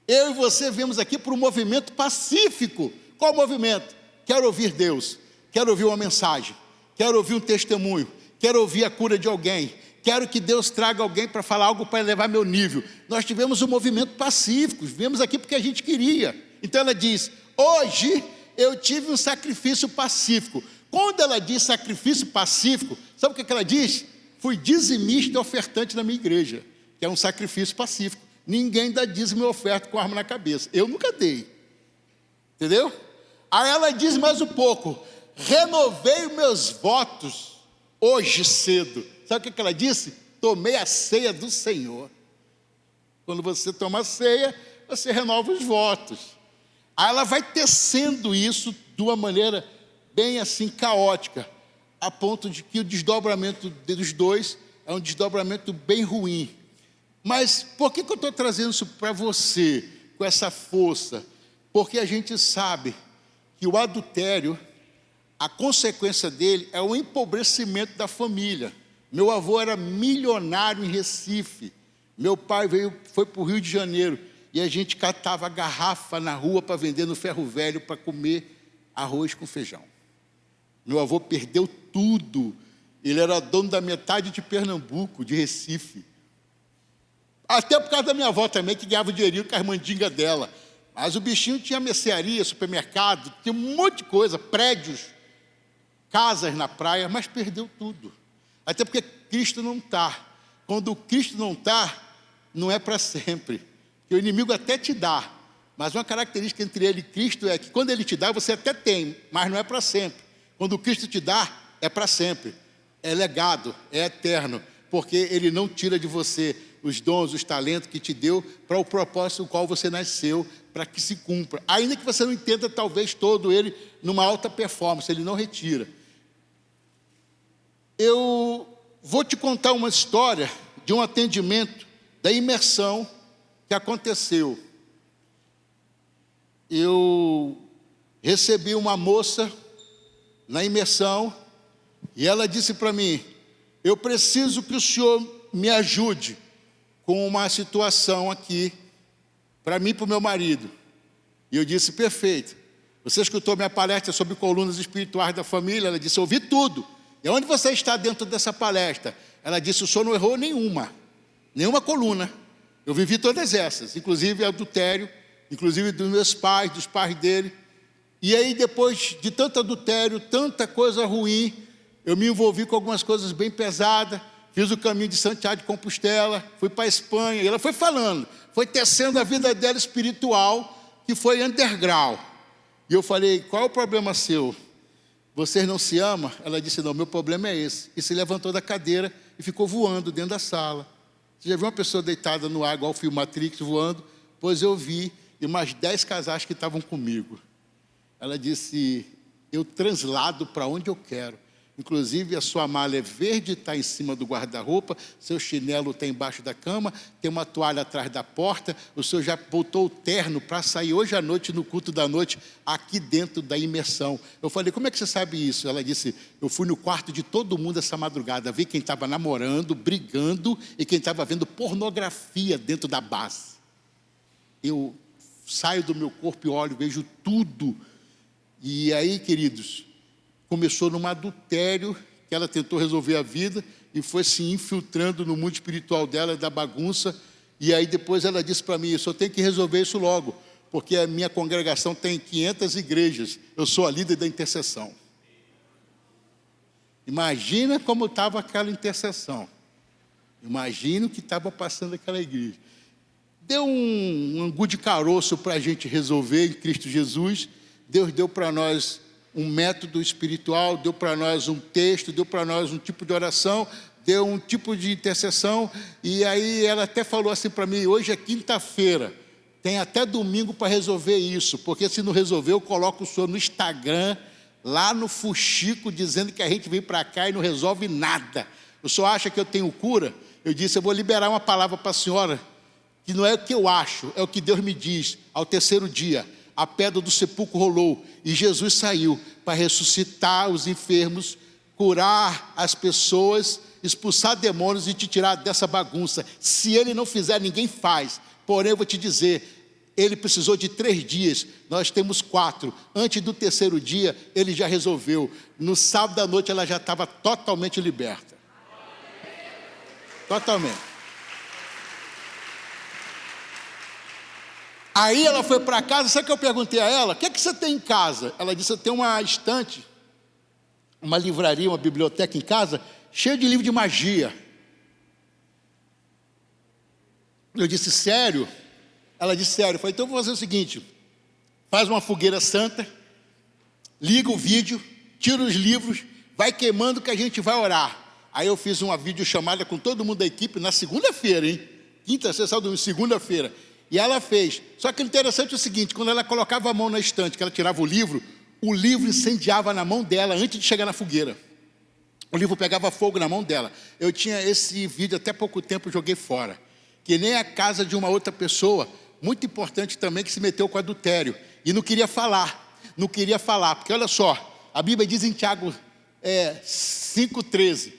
Eu e você viemos aqui para um movimento pacífico. Qual movimento? Quero ouvir Deus, quero ouvir uma mensagem, quero ouvir um testemunho, quero ouvir a cura de alguém, quero que Deus traga alguém para falar algo para elevar meu nível. Nós tivemos um movimento pacífico, viemos aqui porque a gente queria. Então ela diz, hoje eu tive um sacrifício pacífico. Quando ela diz sacrifício pacífico, sabe o que ela diz? Fui dizimista e ofertante na minha igreja, que é um sacrifício pacífico. Ninguém dá dízimo e oferta com arma na cabeça. Eu nunca dei. Entendeu? Aí ela diz mais um pouco, renovei os meus votos hoje cedo. Sabe o que ela disse? Tomei a ceia do Senhor. Quando você toma a ceia, você renova os votos. Aí ela vai tecendo isso de uma maneira bem assim caótica, a ponto de que o desdobramento dos dois é um desdobramento bem ruim. Mas por que eu estou trazendo isso para você com essa força? Porque a gente sabe que o adultério, a consequência dele é o empobrecimento da família. Meu avô era milionário em Recife. Meu pai foi para o Rio de Janeiro e a gente catava garrafa na rua para vender no ferro velho para comer arroz com feijão. Meu avô perdeu tudo. Ele era dono da metade de Pernambuco, de Recife. Até por causa da minha avó também, que ganhava dinheirinho com as mandingas dela. Mas o bichinho tinha mercearia, supermercado, tinha um monte de coisa, prédios, casas na praia, mas perdeu tudo. Até porque Cristo não está. Quando Cristo não está, não é para sempre. Porque o inimigo até te dá. Mas uma característica entre ele e Cristo é que quando ele te dá, você até tem, mas não é para sempre. Quando Cristo te dá, é para sempre. É legado, é eterno. Porque ele não tira de você os dons, os talentos que te deu para o propósito no qual você nasceu, para que se cumpra. Ainda que você não entenda talvez todo ele numa alta performance, ele não retira. Eu vou te contar uma história de um atendimento da imersão que aconteceu. Eu recebi uma moça na imersão e ela disse para mim, eu preciso que o senhor me ajude com uma situação aqui para mim e para o meu marido. E eu disse, perfeito. Você escutou minha palestra sobre colunas espirituais da família? Ela disse, eu ouvi tudo. E onde você está dentro dessa palestra? Ela disse, o senhor não errou nenhuma coluna. Eu vivi todas essas, inclusive adultério, inclusive dos meus pais, dos pais dele. E aí, depois de tanto adultério, tanta coisa ruim, eu me envolvi com algumas coisas bem pesadas, fiz o caminho de Santiago de Compostela, fui para a Espanha, e ela foi falando, foi tecendo a vida dela espiritual, que foi underground. E eu falei, qual é o problema seu? Vocês não se amam? Ela disse, não, meu problema é esse. E se levantou da cadeira e ficou voando dentro da sala. Você já viu uma pessoa deitada no ar, igual o filme Matrix, voando? Pois eu vi, e mais 10 casais que estavam comigo. Ela disse, eu translado para onde eu quero. Inclusive, a sua malha é verde, está em cima do guarda-roupa, seu chinelo está embaixo da cama, tem uma toalha atrás da porta, o senhor já botou o terno para sair hoje à noite, no culto da noite, aqui dentro da imersão. Eu falei, como é que você sabe isso? Ela disse, eu fui no quarto de todo mundo essa madrugada, vi quem estava namorando, brigando, e quem estava vendo pornografia dentro da base. Eu saio do meu corpo e olho, vejo tudo. E aí, queridos, começou num adultério, que ela tentou resolver a vida, e foi se infiltrando no mundo espiritual dela, da bagunça. E aí depois ela disse para mim, eu só tenho que resolver isso logo, porque a minha congregação tem 500 igrejas, eu sou a líder da intercessão. Imagina como estava aquela intercessão. Imagina o que estava passando aquela igreja. Deu um angu de caroço para a gente resolver em Cristo Jesus. Deus deu para nós um método espiritual, deu para nós um texto, deu para nós um tipo de oração, deu um tipo de intercessão. E aí ela até falou assim para mim, hoje é quinta-feira, tem até domingo para resolver isso, porque se não resolver eu coloco o senhor no Instagram, lá no fuxico, dizendo que a gente vem para cá e não resolve nada. O senhor acha que eu tenho cura? Eu disse, eu vou liberar uma palavra para a senhora, que não é o que eu acho, é o que Deus me diz. Ao terceiro dia, a pedra do sepulcro rolou e Jesus saiu para ressuscitar os enfermos, curar as pessoas, expulsar demônios e te tirar dessa bagunça. Se ele não fizer, ninguém faz. Porém, eu vou te dizer, ele precisou de 3 dias, nós temos 4. Antes do terceiro dia, ele já resolveu. No sábado à noite, ela já estava totalmente liberta. Totalmente. Aí ela foi para casa, sabe o que eu perguntei a ela? O que é que você tem em casa? Ela disse, eu tenho uma estante, uma livraria, uma biblioteca em casa, cheia de livro de magia. Eu disse, sério? Ela disse, sério. Eu falei, então eu vou fazer o seguinte, faz uma fogueira santa, liga o vídeo, tira os livros, vai queimando que a gente vai orar. Aí eu fiz uma videochamada com todo mundo da equipe na segunda-feira, hein? Quinta, sexta, sábado, segunda-feira. E ela fez. Só que o interessante é o seguinte, quando ela colocava a mão na estante, que ela tirava o livro incendiava na mão dela antes de chegar na fogueira. O livro pegava fogo na mão dela. Eu tinha esse vídeo até pouco tempo, joguei fora. Que nem a casa de uma outra pessoa, muito importante também, que se meteu com adultério. E não queria falar, porque olha só, a Bíblia diz em Tiago 5,13,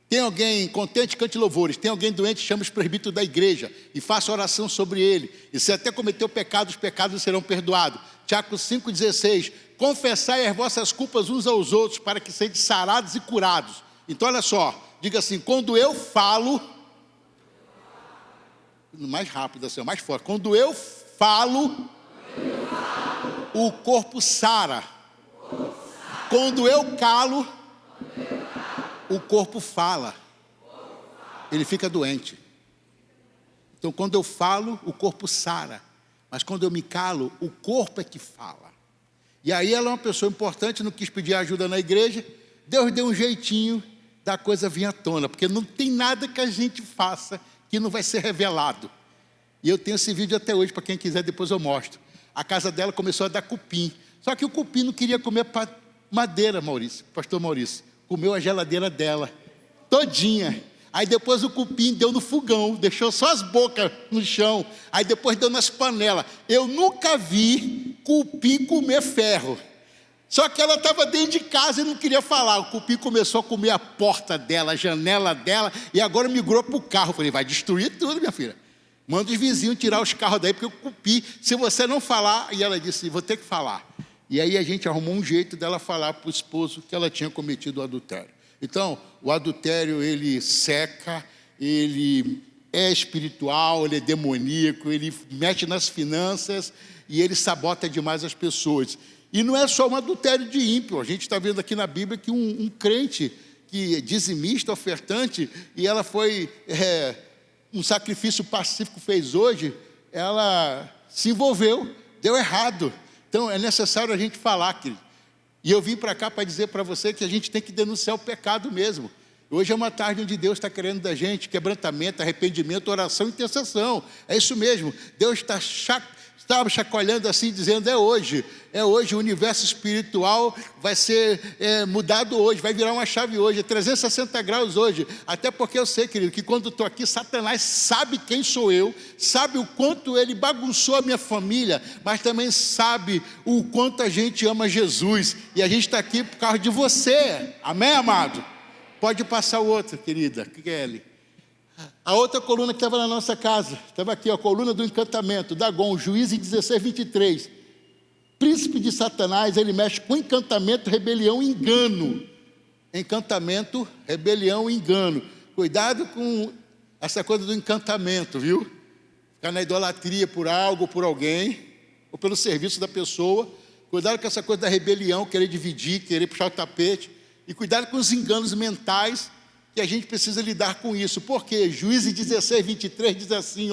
tem alguém contente, cante louvores. Tem alguém doente, chama os presbíteros da igreja e faça oração sobre ele. E se até cometeu pecado, os pecados serão perdoados. Tiago 5,16, confessai as vossas culpas uns aos outros, para que sejam sarados e curados. Então olha só, diga assim, quando eu falo, mais rápido assim, mais forte, quando eu falo, o corpo sara. Quando eu calo, o corpo fala. Ele fica doente. Então quando eu falo, o corpo sara. Mas quando eu me calo, o corpo é que fala. E aí ela é uma pessoa importante, não quis pedir ajuda na igreja. Deus deu um jeitinho da coisa vir à tona, porque não tem nada que a gente faça que não vai ser revelado. E eu tenho esse vídeo até hoje, para quem quiser depois eu mostro. A casa dela começou a dar cupim. Só que o cupim não queria comer madeira, Maurício, pastor Maurício. Comeu a geladeira dela, todinha. Aí depois o cupim deu no fogão, deixou só as bocas no chão. Aí depois deu nas panelas. Eu nunca vi cupim comer ferro. Só que ela estava dentro de casa e não queria falar. O cupim começou a comer a porta dela, a janela dela, e agora migrou para o carro. Eu falei, vai destruir tudo, minha filha. Manda os vizinhos tirar os carros daí, porque eu cupi. Se você não falar... E ela disse, vou ter que falar. E aí a gente arrumou um jeito dela falar para o esposo que ela tinha cometido o adultério. Então, o adultério, ele seca, ele é espiritual, ele é demoníaco, ele mexe nas finanças e ele sabota demais as pessoas. E não é só um adultério de ímpio. A gente está vendo aqui na Bíblia que um crente, que é dizimista, ofertante, e ela foi... um sacrifício pacífico fez hoje, ela se envolveu, deu errado. Então, é necessário a gente falar, querido. E eu vim para cá para dizer para você que a gente tem que denunciar o pecado mesmo. Hoje é uma tarde onde Deus está querendo da gente quebrantamento, arrependimento, oração e intercessão. É isso mesmo. Deus estava chacoalhando assim, dizendo, é hoje, o universo espiritual vai ser mudado hoje, vai virar uma chave hoje, é 360 graus hoje, até porque eu sei, querido, que quando estou aqui, Satanás sabe quem sou eu, sabe o quanto ele bagunçou a minha família, mas também sabe o quanto a gente ama Jesus, e a gente está aqui por causa de você, amém, amado? Pode passar o outro, querida, Kelly. A outra coluna que estava na nossa casa, estava aqui, a coluna do encantamento, Dagon, Juízes 16, 23. Príncipe de Satanás, ele mexe com encantamento, rebelião e engano. Encantamento, rebelião e engano. Cuidado com essa coisa do encantamento, viu? Ficar na idolatria por algo, por alguém, ou pelo serviço da pessoa. Cuidado com essa coisa da rebelião, querer dividir, querer puxar o tapete. E cuidado com os enganos mentais, que a gente precisa lidar com isso. Porque Juízes 16, 23 diz assim,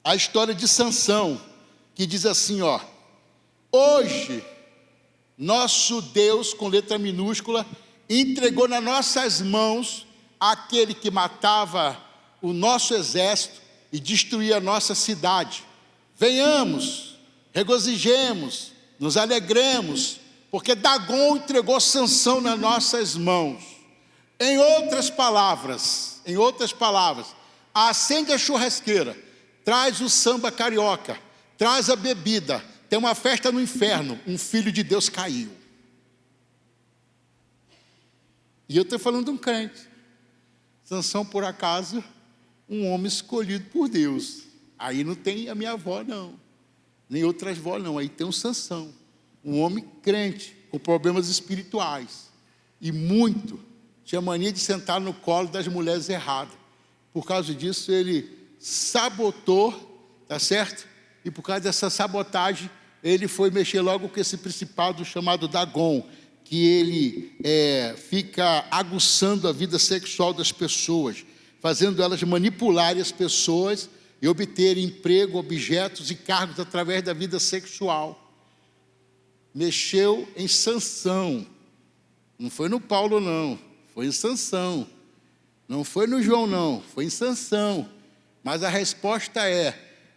a história de Sansão, que diz assim, hoje, nosso Deus, com letra minúscula, entregou nas nossas mãos aquele que matava o nosso exército e destruía a nossa cidade. Venhamos, regozijemos, nos alegremos, porque Dagon entregou Sansão nas nossas mãos. Em outras palavras, acende a churrasqueira, traz o samba carioca, traz a bebida, tem uma festa no inferno, um filho de Deus caiu. E eu estou falando de um crente. Sansão, por acaso, um homem escolhido por Deus. Aí não tem a minha avó, não, nem outras avós, não. Aí tem um Sansão, um homem crente, com problemas espirituais, e tinha mania de sentar no colo das mulheres erradas. Por causa disso, ele sabotou, tá certo? E por causa dessa sabotagem, ele foi mexer logo com esse principado chamado Dagon, que ele fica aguçando a vida sexual das pessoas, fazendo elas manipularem as pessoas e obterem emprego, objetos e cargos através da vida sexual. Mexeu em Sansão. Não foi no Paulo, não. Foi em Sansão. Não foi no João, não. Foi em Sansão. Mas a resposta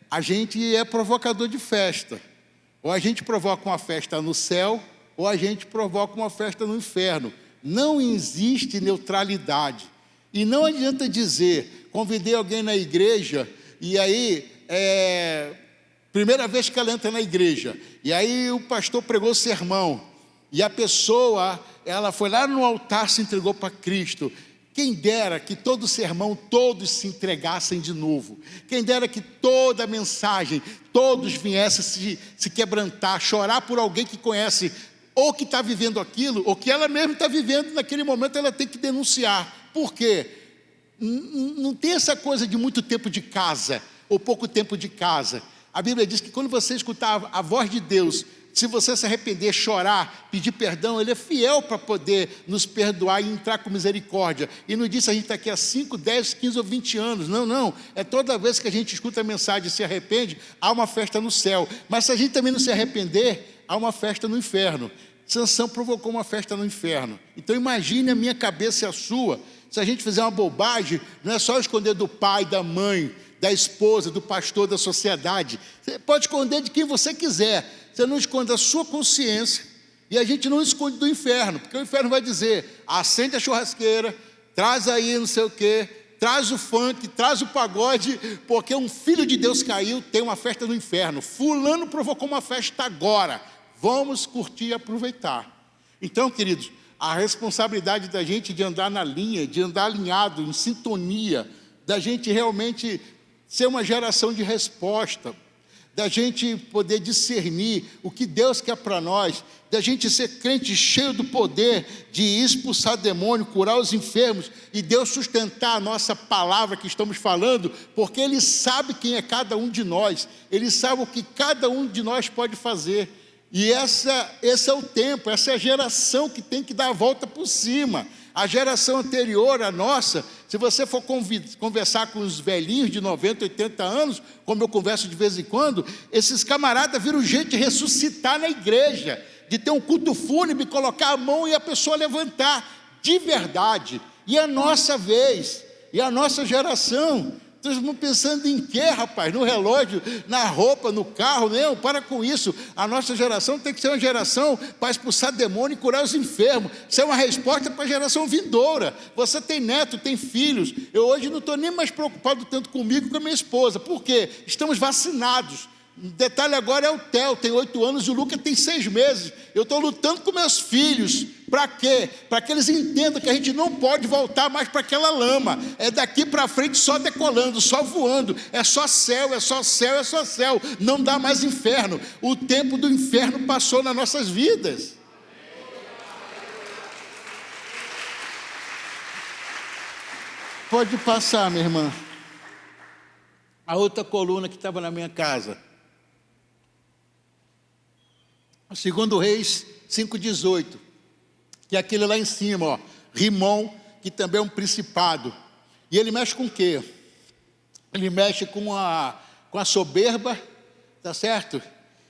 a gente é provocador de festa. Ou a gente provoca uma festa no céu, ou a gente provoca uma festa no inferno. Não existe neutralidade. E não adianta dizer, convidei alguém na igreja, e aí, primeira vez que ela entra na igreja, e aí o pastor pregou o sermão, e a pessoa, ela foi lá no altar, se entregou para Cristo. Quem dera que todo sermão, todos se entregassem de novo. Quem dera que toda mensagem, todos viessem se quebrantar, chorar por alguém que conhece, ou que está vivendo aquilo, ou que ela mesma está vivendo, naquele momento ela tem que denunciar. Por quê? Não tem essa coisa de muito tempo de casa, ou pouco tempo de casa. A Bíblia diz que quando você escutar a voz de Deus, se você se arrepender, chorar, pedir perdão, Ele é fiel para poder nos perdoar e entrar com misericórdia. E não diz se a gente está aqui há 5, 10, 15 ou 20 anos. Não. É toda vez que a gente escuta a mensagem e se arrepende, há uma festa no céu. Mas se a gente também não se arrepender, há uma festa no inferno. Sansão provocou uma festa no inferno. Então imagine a minha cabeça e a sua. Se a gente fizer uma bobagem, não é só esconder do pai, da mãe, da esposa, do pastor, da sociedade. Você pode esconder de quem você quiser. Você não esconde a sua consciência, e a gente não esconde do inferno, porque o inferno vai dizer, acende a churrasqueira, traz aí não sei o quê, traz o funk, traz o pagode, porque um filho de Deus caiu, tem uma festa no inferno. Fulano provocou uma festa agora, vamos curtir e aproveitar. Então, queridos, a responsabilidade da gente de andar na linha, de andar alinhado, em sintonia, da gente realmente ser uma geração de resposta, da gente poder discernir o que Deus quer para nós, da gente ser crente cheio do poder de expulsar demônio, curar os enfermos, e Deus sustentar a nossa palavra que estamos falando, porque Ele sabe quem é cada um de nós, Ele sabe o que cada um de nós pode fazer, e esse é o tempo, essa é a geração que tem que dar a volta por cima. A geração anterior à nossa, se você for conversar com os velhinhos de 90, 80 anos, como eu converso de vez em quando, esses camaradas viram jeito de ressuscitar na igreja, de ter um culto fúnebre, colocar a mão e a pessoa levantar, de verdade. E a nossa vez, e a nossa geração, estamos pensando em quê, rapaz? No relógio, na roupa, no carro? Não, para com isso. A nossa geração tem que ser uma geração para expulsar demônio e curar os enfermos. Isso é uma resposta para a geração vindoura. Você tem neto, tem filhos. Eu hoje não estou nem mais preocupado tanto comigo que com a minha esposa. Por quê? Estamos vacinados. O detalhe agora é o Theo, tem 8 anos, e o Lucas tem 6 meses. Eu estou lutando com meus filhos. Para quê? Para que eles entendam que a gente não pode voltar mais para aquela lama. É daqui para frente só decolando, só voando. É só céu, é só céu, é só céu. Não dá mais inferno. O tempo do inferno passou nas nossas vidas. Pode passar, minha irmã. A outra coluna que estava na minha casa. Segundo Reis 5,18, que é aquele lá em cima, ó, Rimom, que também é um principado. E ele mexe com o quê? Ele mexe com a soberba, tá certo?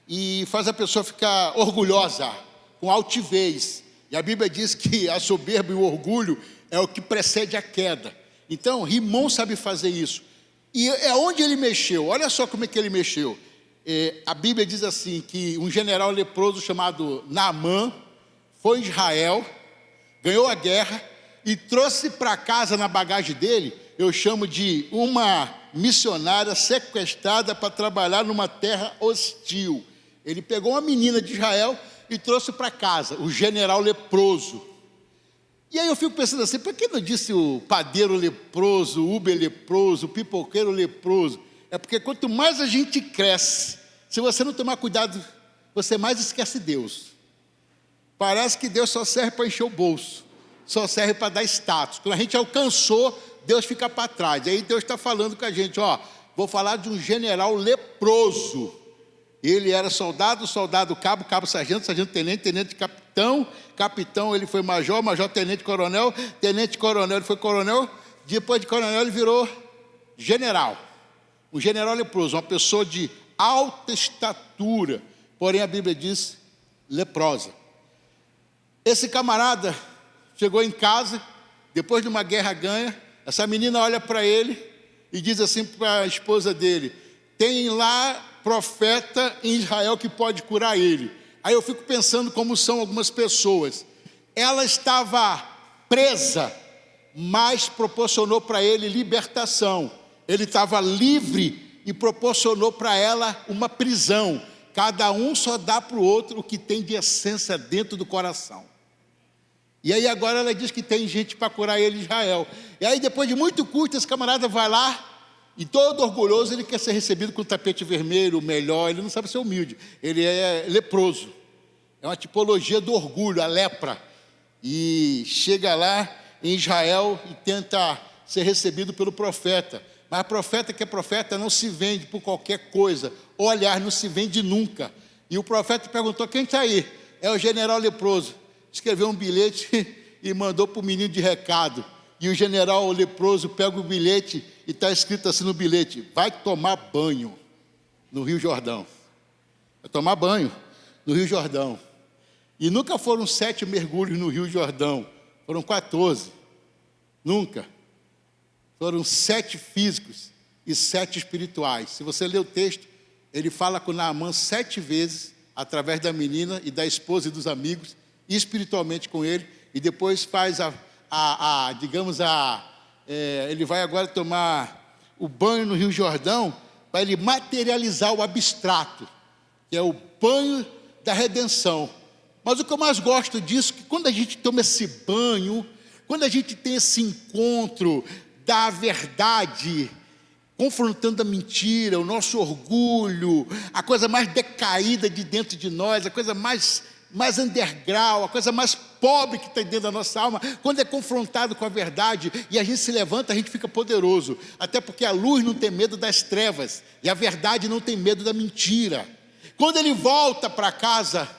E faz a pessoa ficar orgulhosa, com altivez. E a Bíblia diz que a soberba e o orgulho é o que precede a queda. Então, Rimom sabe fazer isso. E é onde ele mexeu, olha só como é que ele mexeu. A Bíblia diz assim, que um general leproso chamado Naamã foi em Israel, ganhou a guerra e trouxe para casa na bagagem dele, eu chamo de uma missionária sequestrada para trabalhar numa terra hostil. Ele pegou uma menina de Israel e trouxe para casa, o general leproso. E aí eu fico pensando assim, por que não disse o padeiro leproso, o Uber leproso, o pipoqueiro leproso? É porque quanto mais a gente cresce, se você não tomar cuidado, você mais esquece Deus. Parece que Deus só serve para encher o bolso, só serve para dar status. Quando a gente alcançou, Deus fica para trás. Aí Deus está falando com a gente, ó, vou falar de um general leproso. Ele era soldado, cabo, sargento, tenente, tenente, capitão. Capitão, ele foi major, tenente coronel ele foi coronel. Depois de coronel, ele virou general. Um general leproso, uma pessoa de alta estatura, porém a Bíblia diz leprosa. Esse camarada chegou em casa, depois de uma guerra ganha, essa menina olha para ele e diz assim para a esposa dele, tem lá profeta em Israel que pode curar ele. Aí eu fico pensando como são algumas pessoas. Ela estava presa, mas proporcionou para ele libertação. Ele estava livre e proporcionou para ela uma prisão. Cada um só dá para o outro o que tem de essência dentro do coração. E aí agora ela diz que tem gente para curar ele em Israel. E aí depois de muito custo, esse camarada vai lá e todo orgulhoso, ele quer ser recebido com tapete vermelho, o melhor, ele não sabe ser humilde. Ele é leproso. É uma tipologia do orgulho, a lepra. E chega lá em Israel e tenta ser recebido pelo profeta. Mas profeta que é profeta não se vende por qualquer coisa. Ou, aliás, não se vende nunca. E o profeta perguntou, quem está aí? É o general leproso. Escreveu um bilhete e mandou para o menino de recado. E o general leproso pega o bilhete e está escrito assim no bilhete, vai tomar banho no Rio Jordão. Vai tomar banho no Rio Jordão. E nunca foram 7 mergulhos no Rio Jordão. Foram 14. Nunca. Foram 7 físicos e 7 espirituais. Se você ler o texto, ele fala com Naamã 7 vezes, através da menina e da esposa e dos amigos, espiritualmente com ele, e depois faz ele vai agora tomar o banho no Rio Jordão, para ele materializar o abstrato, que é o banho da redenção. Mas o que eu mais gosto disso, é que quando a gente toma esse banho, quando a gente tem esse encontro da verdade, confrontando a mentira, o nosso orgulho, a coisa mais decaída de dentro de nós, a coisa mais underground, a coisa mais pobre que está dentro da nossa alma, quando é confrontado com a verdade e a gente se levanta, a gente fica poderoso, até porque a luz não tem medo das trevas e a verdade não tem medo da mentira. Quando ele volta para casa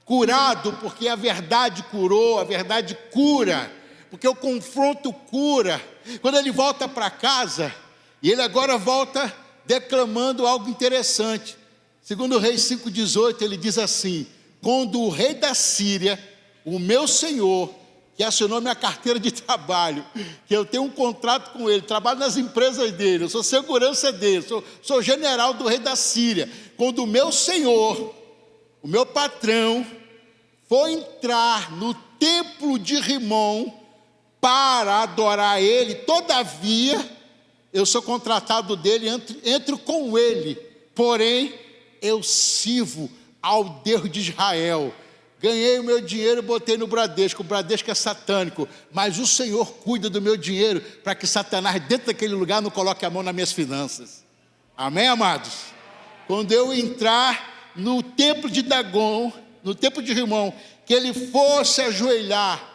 curado, porque a verdade curou, a verdade cura, porque o confronto cura. Quando ele volta para casa, e ele agora volta declamando algo interessante. Segundo Reis 5,18, ele diz assim: quando o rei da Síria, o meu senhor, que assinou minha carteira de trabalho, que eu tenho um contrato com ele, trabalho nas empresas dele, eu sou segurança dele, sou general do rei da Síria. Quando o meu senhor, o meu patrão, for entrar no templo de Rimom para adorar ele, todavia, eu sou contratado dele, entro com ele, porém, eu sirvo ao Deus de Israel. Ganhei o meu dinheiro e botei no Bradesco. O Bradesco é satânico, mas o Senhor cuida do meu dinheiro para que Satanás dentro daquele lugar não coloque a mão nas minhas finanças. Amém, amados? Quando eu entrar no templo de Dagon, no templo de Rimom, que ele fosse ajoelhar,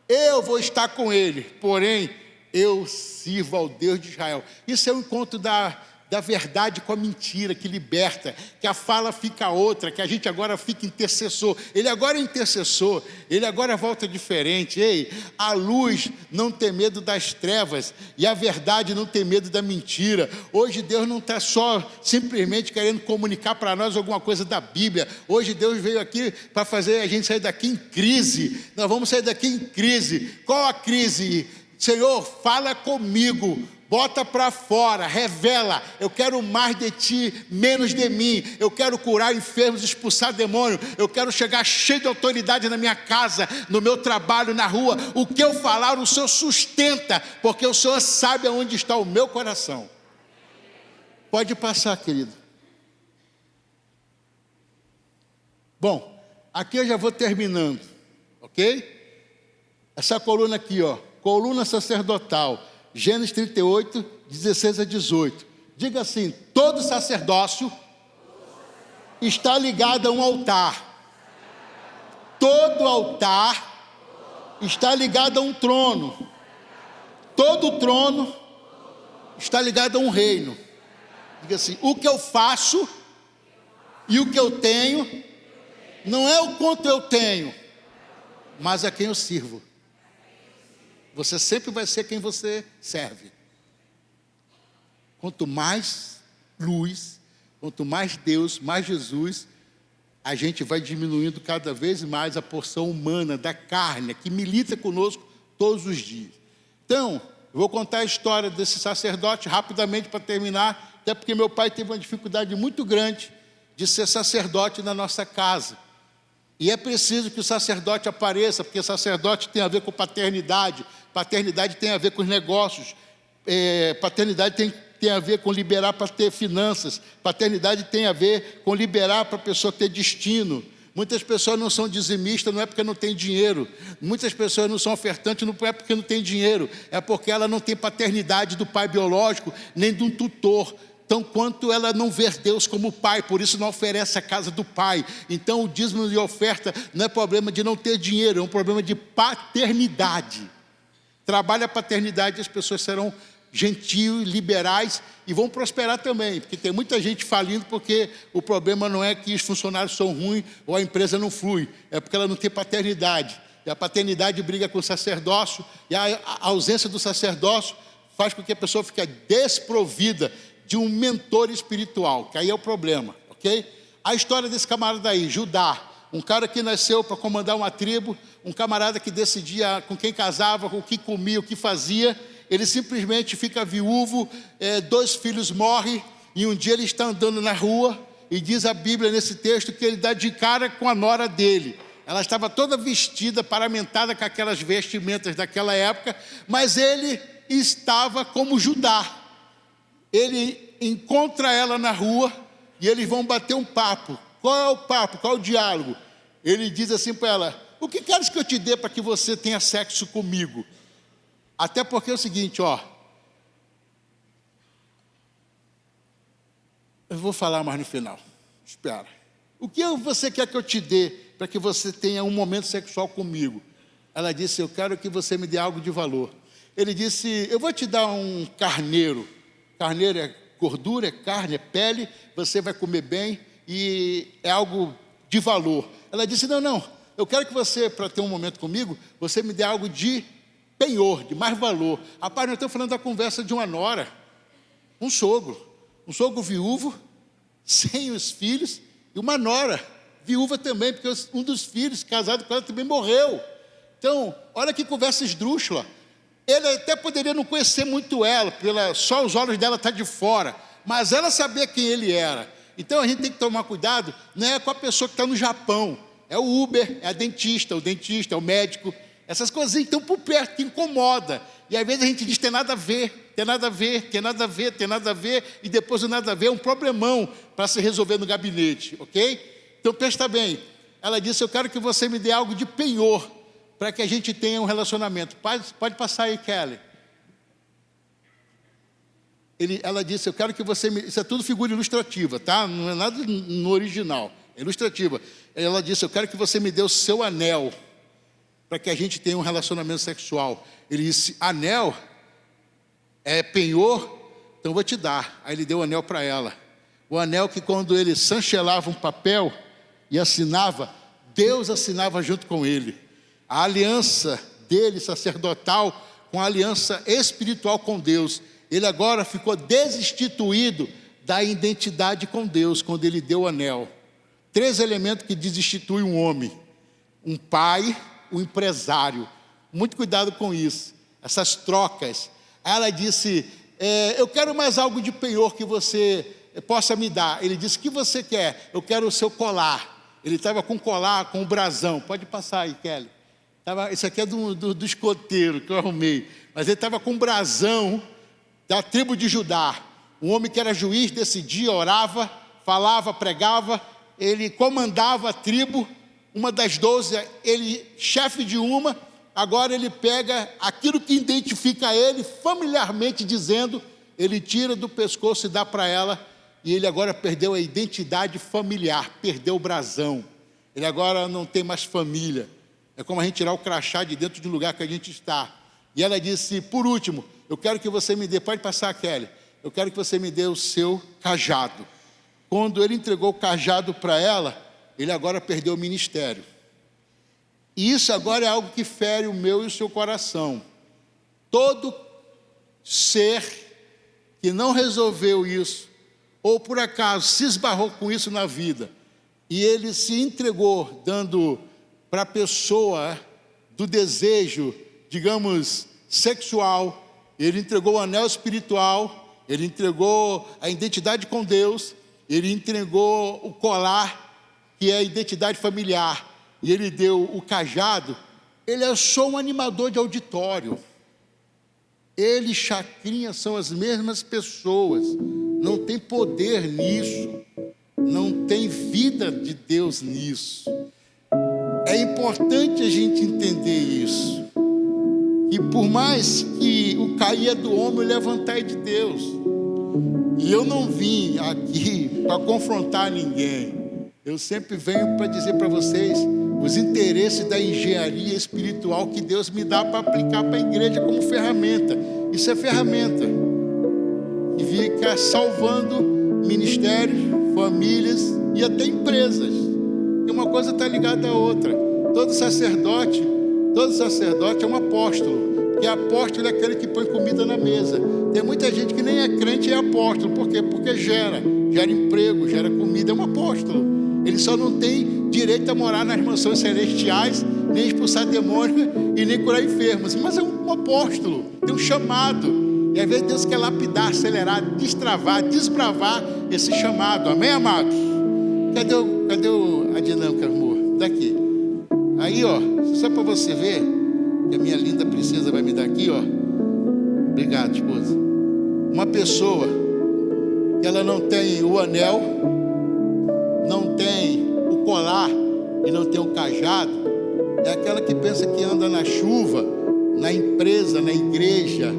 eu vou estar com ele, porém eu sirvo ao Deus de Israel. Isso é o encontro da verdade com a mentira, que liberta, que a fala fica outra, que a gente agora fica intercessor. Ele agora é intercessor, ele agora volta diferente. Ei, a luz não tem medo das trevas e a verdade não tem medo da mentira. Hoje Deus não está só simplesmente querendo comunicar para nós alguma coisa da Bíblia. Hoje Deus veio aqui para fazer a gente sair daqui em crise. Nós vamos sair daqui em crise. Qual a crise? Senhor, fala comigo. Bota para fora, revela, eu quero mais de ti, menos de mim. Eu quero curar enfermos, expulsar demônio. Eu quero chegar cheio de autoridade na minha casa, no meu trabalho, na rua. O que eu falar, o Senhor sustenta, porque o Senhor sabe aonde está o meu coração. Pode passar, querido. Bom, aqui eu já vou terminando, ok? Essa coluna aqui, ó, coluna sacerdotal. Gênesis 38, 16 a 18. Diga assim: todo sacerdócio está ligado a um altar. Todo altar está ligado a um trono. Todo trono está ligado a um reino. Diga assim: o que eu faço e o que eu tenho não é o quanto eu tenho, mas a quem eu sirvo. Você sempre vai ser quem você serve. Quanto mais luz, quanto mais Deus, mais Jesus, a gente vai diminuindo cada vez mais a porção humana da carne, que milita conosco todos os dias. Então, eu vou contar a história desse sacerdote rapidamente para terminar, até porque meu pai teve uma dificuldade muito grande de ser sacerdote na nossa casa. E é preciso que o sacerdote apareça, porque sacerdote tem a ver com paternidade, paternidade tem a ver com os negócios, paternidade tem a ver com liberar para ter finanças, paternidade tem a ver com liberar para a pessoa ter destino. Muitas pessoas não são dizimistas, não é porque não tem dinheiro. Muitas pessoas não são ofertantes, não é porque não tem dinheiro, é porque ela não tem paternidade do pai biológico, nem de um tutor. Então, quanto ela não vê Deus como pai, por isso não oferece a casa do pai. Então, o dízimo e oferta não é problema de não ter dinheiro, é um problema de paternidade. Trabalha a paternidade, as pessoas serão gentios, liberais e vão prosperar também, porque tem muita gente falindo porque o problema não é que os funcionários são ruins ou a empresa não flui, é porque ela não tem paternidade. E a paternidade briga com o sacerdócio, e a ausência do sacerdócio faz com que a pessoa fique desprovida de um mentor espiritual, que aí é o problema, ok? A história desse camarada aí, Judá, um cara que nasceu para comandar uma tribo, um camarada que decidia com quem casava, com o que comia, o que fazia, ele simplesmente fica viúvo, 2 filhos morrem, e um dia ele está andando na rua, e diz a Bíblia nesse texto que ele dá de cara com a nora dele. Ela estava toda vestida, paramentada com aquelas vestimentas daquela época, mas ele estava como Judá. Ele encontra ela na rua e eles vão bater um papo. Qual é o papo? Qual é o diálogo? Ele diz assim para ela: o que queres que eu te dê para que você tenha sexo comigo? Até porque é o seguinte, ó, Eu vou falar mais no final. Espera. O que você quer que eu te dê para que você tenha um momento sexual comigo? Ela disse, eu quero que você me dê algo de valor. Ele disse, eu vou te dar um carneiro. Carneiro é gordura, é carne, é pele, você vai comer bem e é algo de valor. Ela disse, não, eu quero que você, para ter um momento comigo, você me dê algo de penhor, de mais valor. Rapaz, nós estamos falando da conversa de uma nora, um sogro viúvo, sem os filhos, e uma nora, viúva também, porque um dos filhos, casado com ela, também morreu. Então, olha que conversa esdrúxula. Ele até poderia não conhecer muito ela, só os olhos dela estão de fora, mas ela sabia quem ele era. Então a gente tem que tomar cuidado, não é com a pessoa que está no Japão, é o Uber, é o dentista, é o médico, essas coisinhas que estão por perto, que incomoda. E às vezes a gente diz, tem nada a ver, e depois o nada a ver é um problemão para se resolver no gabinete, ok? Então presta bem, ela disse, eu quero que você me dê algo de penhor, para que a gente tenha um relacionamento. Pode passar aí, Kelly. Ela disse, eu quero que você me... Isso é tudo figura ilustrativa, tá? Não é nada no original, é ilustrativa. Ela disse, eu quero que você me dê o seu anel, para que a gente tenha um relacionamento sexual. Ele disse, anel é penhor, então eu vou te dar. Aí ele deu o anel para ela. O anel que quando ele chanchelava um papel e assinava, Deus assinava junto com ele. A aliança dele, sacerdotal, com a aliança espiritual com Deus. Ele agora ficou desinstituído da identidade com Deus, quando ele deu o anel. 3 elementos que desinstituem um homem. Um pai, um empresário. Muito cuidado com isso. Essas trocas. Ela disse, eu quero mais algo de penhor que você possa me dar. Ele disse, o que você quer? Eu quero o seu colar. Ele estava com colar, com o brasão. Pode passar aí, Kelly. Isso aqui é do escoteiro que eu arrumei. Mas ele estava com um brasão da tribo de Judá. Um homem que era juiz, decidia, orava, falava, pregava. Ele comandava a tribo, uma das 12, ele chefe de uma. Agora ele pega aquilo que identifica ele, familiarmente dizendo, ele tira do pescoço e dá para ela. E ele agora perdeu a identidade familiar, perdeu o brasão. Ele agora não tem mais família. É como a gente tirar o crachá de dentro do lugar que a gente está. E ela disse, por último, eu quero que você me dê, pode passar, Kelly, eu quero que você me dê o seu cajado. Quando ele entregou o cajado para ela, ele agora perdeu o ministério. E isso agora é algo que fere o meu e o seu coração. Todo ser que não resolveu isso, ou por acaso se esbarrou com isso na vida, e ele se entregou dando para a pessoa do desejo, digamos, sexual, ele entregou o anel espiritual, ele entregou a identidade com Deus, ele entregou o colar, que é a identidade familiar, e ele deu o cajado. Ele é só um animador de auditório. Ele e Chacrinha são as mesmas pessoas, não tem poder nisso, não tem vida de Deus nisso. É importante a gente entender isso, que por mais que o cair é do homem, o levantar é de Deus. E eu não vim aqui para confrontar ninguém, eu sempre venho para dizer para vocês os interesses da engenharia espiritual que Deus me dá para aplicar para a igreja como ferramenta. Isso é ferramenta que fica salvando ministérios, famílias e até empresas. E uma coisa está ligada à outra. Todo sacerdote é um apóstolo. Que apóstolo é aquele que põe comida na mesa. Tem muita gente que nem é crente e é apóstolo. Por quê? Porque gera emprego, gera comida. É um apóstolo. Ele só não tem direito a morar nas mansões celestiais, nem expulsar demônios e nem curar enfermos. Mas é um apóstolo, tem um chamado. E às vezes Deus quer lapidar, acelerar, destravar, desbravar esse chamado. Amém, amados? Cadê a dinâmica, amor? Daqui. Aí, ó, só para você ver, que a minha linda princesa vai me dar aqui, ó. Obrigado, esposa. Uma pessoa que ela não tem o anel, não tem o colar e não tem o cajado, é aquela que pensa que anda na chuva, na empresa, na igreja,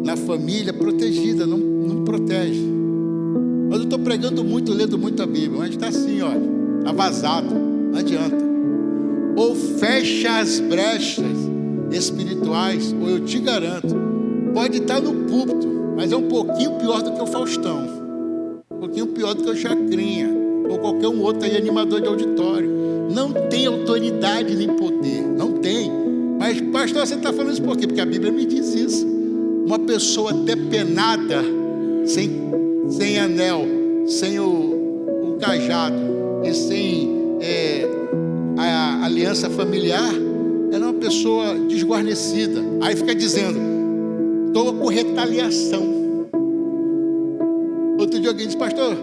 na família, protegida, não protege. Mas eu estou pregando muito, lendo muito a Bíblia. Mas está assim, olha, está vazado, não adianta. Ou fecha as brechas espirituais, ou eu te garanto, pode estar no púlpito, mas é um pouquinho pior do que o Faustão, um pouquinho pior do que o Chacrinha, ou qualquer um outro aí, animador de auditório. Não tem autoridade nem poder, não tem. Mas pastor, você está falando isso por quê? Porque a Bíblia me diz isso. Uma pessoa depenada, sem anel, sem o cajado e sem a aliança familiar, era uma pessoa desguarnecida. Aí fica dizendo, estou com retaliação. Outro dia alguém disse, pastor,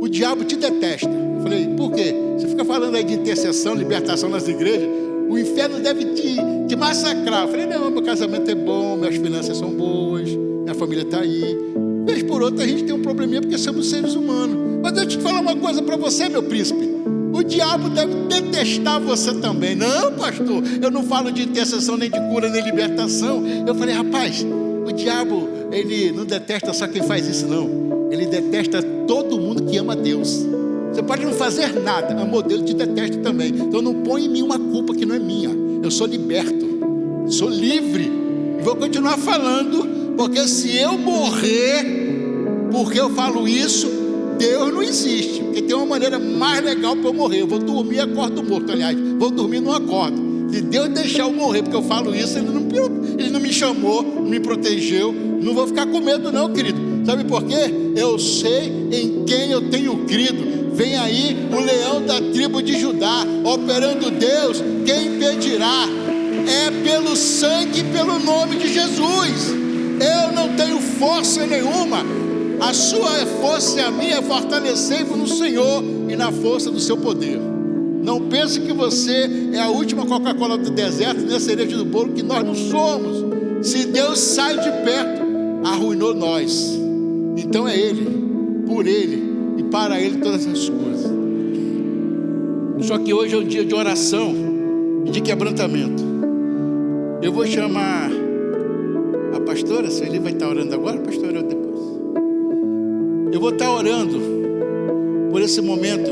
o diabo te detesta. Eu falei, por quê? Você fica falando aí de intercessão, libertação nas igrejas, o inferno deve te massacrar. Eu falei, não, meu casamento é bom, minhas finanças são boas, minha família está aí. Vez por outra a gente tem um probleminha porque somos seres humanos. Mas deixa eu te falar uma coisa para você, meu príncipe. O diabo deve detestar você também. Não, pastor, eu não falo de intercessão, nem de cura, nem libertação. Eu falei, rapaz, o diabo, ele não detesta só quem faz isso, não. Ele detesta todo mundo que ama Deus. Você pode não fazer nada, amor, Deus te detesta também. Então não põe em mim uma culpa que não é minha. Eu sou liberto, sou livre. E vou continuar falando, porque se eu morrer, porque eu falo isso, Deus não existe. Porque tem uma maneira mais legal para eu morrer. Eu vou dormir e acordo morto. Aliás, vou dormir e não acordo. Se Deus deixar eu morrer porque eu falo isso, Ele não me chamou, não me protegeu. Não vou ficar com medo não, querido. Sabe por quê? Eu sei em quem eu tenho crido. Vem aí o leão da tribo de Judá, operando Deus, quem impedirá? É pelo sangue e pelo nome de Jesus. Eu não tenho força nenhuma. A sua força e a minha, fortalecei-vos no Senhor e na força do seu poder. Não pense que você é a última Coca-Cola do deserto, nem a cereja do bolo, que nós não somos. Se Deus sai de perto, arruinou nós. Então é Ele, por Ele e para Ele todas as coisas. Só que hoje é um dia de oração e de quebrantamento. Eu vou chamar a pastora, se ele vai estar orando agora, pastora, eu depois. Eu vou estar orando por esse momento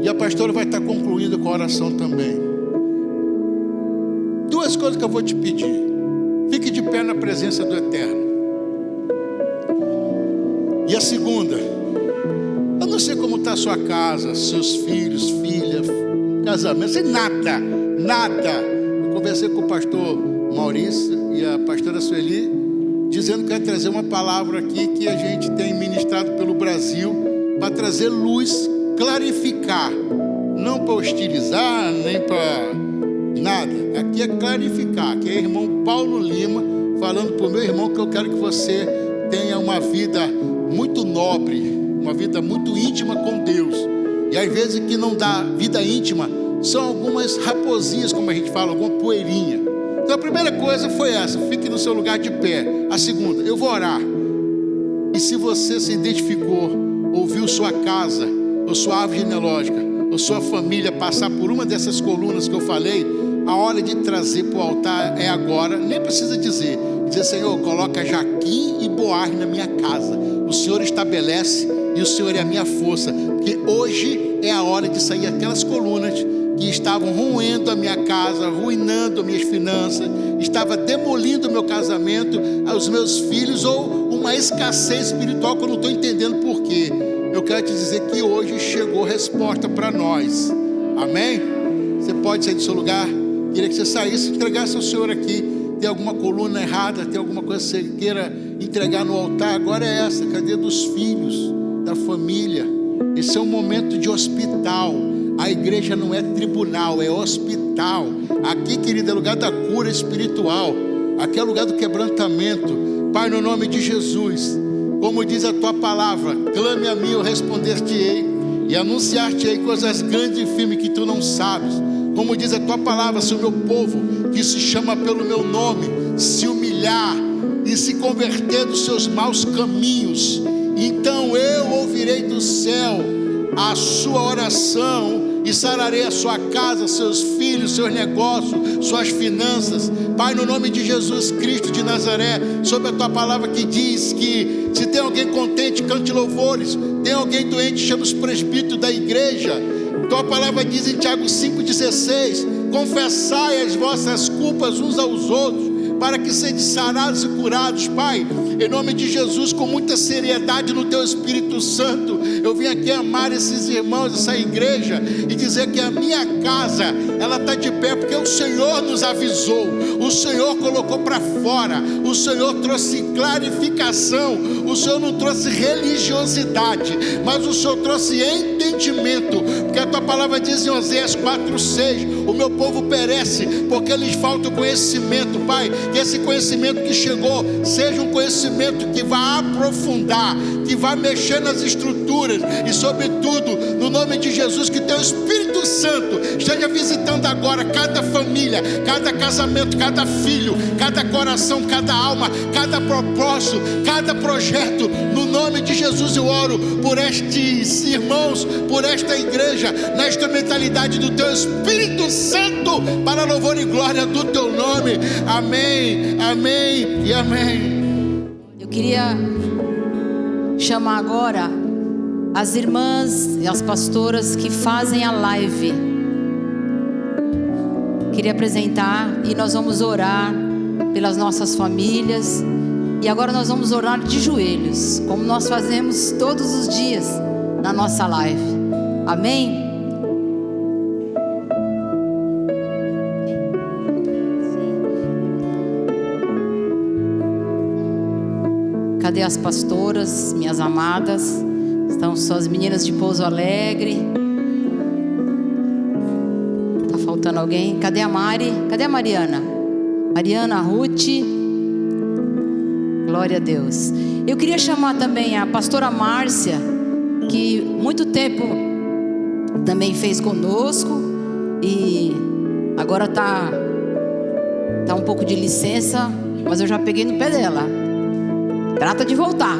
e a pastora vai estar concluindo com a oração também. Duas coisas que eu vou te pedir. Fique de pé na presença do Eterno. E a segunda, eu não sei como está a sua casa, seus filhos, filha, casamento, sei nada. Eu conversei com o pastor Maurício e a pastora Sueli, dizendo que vai trazer uma palavra aqui que a gente tem ministrado pelo Brasil, para trazer luz, clarificar, não para hostilizar, nem para nada. Aqui é clarificar. Aqui é o irmão Paulo Lima falando para o meu irmão que eu quero que você tenha uma vida muito nobre, uma vida muito íntima com Deus. E às vezes que não dá vida íntima são algumas raposinhas, como a gente fala, alguma poeirinha. Então a primeira coisa foi essa, fique no seu lugar de pé. A segunda, eu vou orar. E se você se identificou, ouviu sua casa, ou sua árvore genealógica, ou sua família passar por uma dessas colunas que eu falei, a hora de trazer para o altar é agora. Nem precisa dizer, Senhor, coloca Jaquim e Boar na minha casa. O Senhor estabelece e o Senhor é a minha força, porque hoje é a hora de sair aquelas colunas que estavam roendo a minha casa, arruinando as minhas finanças, estava demolindo o meu casamento, os meus filhos, ou uma escassez espiritual que eu não estou entendendo por quê. Eu quero te dizer que hoje chegou resposta para nós. Amém? Você pode sair do seu lugar. Queria que você saísse e entregasse ao Senhor aqui. Tem alguma coluna errada, tem alguma coisa que você queira entregar no altar, agora é essa. Cadê dos filhos, da família? Esse é um momento de hospital. A igreja não é tribunal, é hospital. Aqui, querido, é lugar da cura espiritual. Aqui é lugar do quebrantamento. Pai, no nome de Jesus, como diz a tua palavra, clame a mim, eu responder-te-ei e anunciar-te-ei coisas grandes e firmes que tu não sabes. Como diz a tua palavra, se o meu povo, que se chama pelo meu nome, se humilhar e se converter dos seus maus caminhos, então eu ouvirei do céu a sua oração e sararei a sua casa, seus filhos, seus negócios, suas finanças. Pai, no nome de Jesus Cristo de Nazaré, sobre a tua palavra que diz que se tem alguém contente, cante louvores, tem alguém doente, chama os presbíteros da igreja. Tua palavra diz em Tiago 5,16: confessai as vossas culpas uns aos outros, para que sejam sarados e curados. Pai, em nome de Jesus, com muita seriedade no Teu Espírito Santo, eu vim aqui amar esses irmãos, essa igreja, e dizer que a minha casa, ela está de pé, porque o Senhor nos avisou, o Senhor colocou para fora, o Senhor trouxe clarificação, o Senhor não trouxe religiosidade, mas o Senhor trouxe entendimento, porque a Tua palavra diz em Oséias 4,6: o meu povo perece, porque lhes falta o conhecimento. Pai, que esse conhecimento que chegou seja um conhecimento que vai aprofundar, que vai mexer nas estruturas, e sobretudo, no nome de Jesus, que Teu Espírito Santo esteja visitando agora cada família, cada casamento, cada filho, cada coração, cada alma, cada propósito, cada projeto. No nome de Jesus eu oro por estes irmãos, por esta igreja, na instrumentalidade do Teu Espírito Santo, para louvor e glória do Teu nome. Amém, amém e amém. Eu queria chamar agora as irmãs e as pastoras que fazem a live. Queria apresentar, e nós vamos orar pelas nossas famílias. E agora nós vamos orar de joelhos, como nós fazemos todos os dias na nossa live. Amém? Cadê as pastoras, minhas amadas? Estão só as meninas de Pouso Alegre. Tá faltando alguém? Cadê a Mari? Cadê a Mariana? Mariana, Ruth. Glória a Deus. Eu queria chamar também a pastora Márcia, que muito tempo também fez conosco e agora tá um pouco de licença, mas eu já peguei no pé dela. Trata de voltar.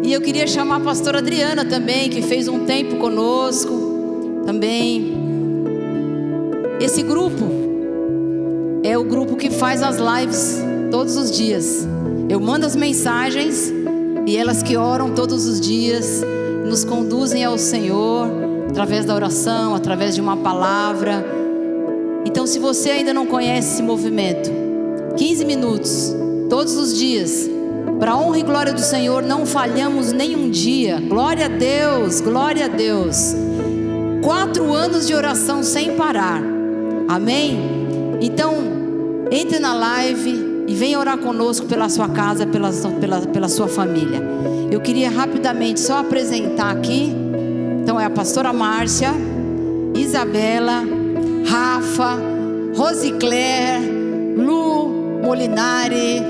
E eu queria chamar a pastora Adriana também, que fez um tempo conosco também. Esse grupo é o grupo que faz as lives todos os dias. Eu mando as mensagens e elas que oram todos os dias, nos conduzem ao Senhor através da oração, através de uma palavra. Então, se você ainda não conhece esse movimento, 15 minutos todos os dias, para a honra e glória do Senhor, não falhamos nenhum dia. Glória a Deus, glória a Deus. 4 anos de oração sem parar. Amém? Então, entre na live e venha orar conosco pela sua casa, pela sua família. Eu queria rapidamente só apresentar aqui. Então é a pastora Márcia, Isabela, Rafa, Rosicler, Lu Molinari,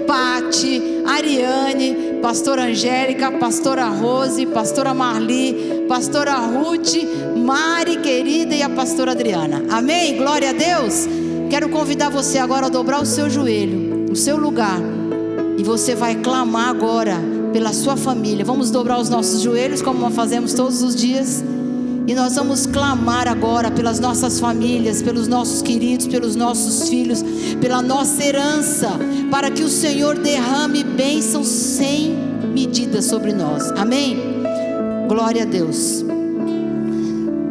Pati, Ariane, pastora Angélica, pastora Rose, pastora Marli, pastora Ruth, Mari querida, e a pastora Adriana. Amém? Glória a Deus. Quero convidar você agora a dobrar o seu joelho no seu lugar, e você vai clamar agora pela sua família. Vamos dobrar os nossos joelhos como nós fazemos todos os dias, e nós vamos clamar agora pelas nossas famílias, pelos nossos queridos, pelos nossos filhos, pela nossa herança, para que o Senhor derrame bênçãos sem medida sobre nós. Amém? Glória a Deus.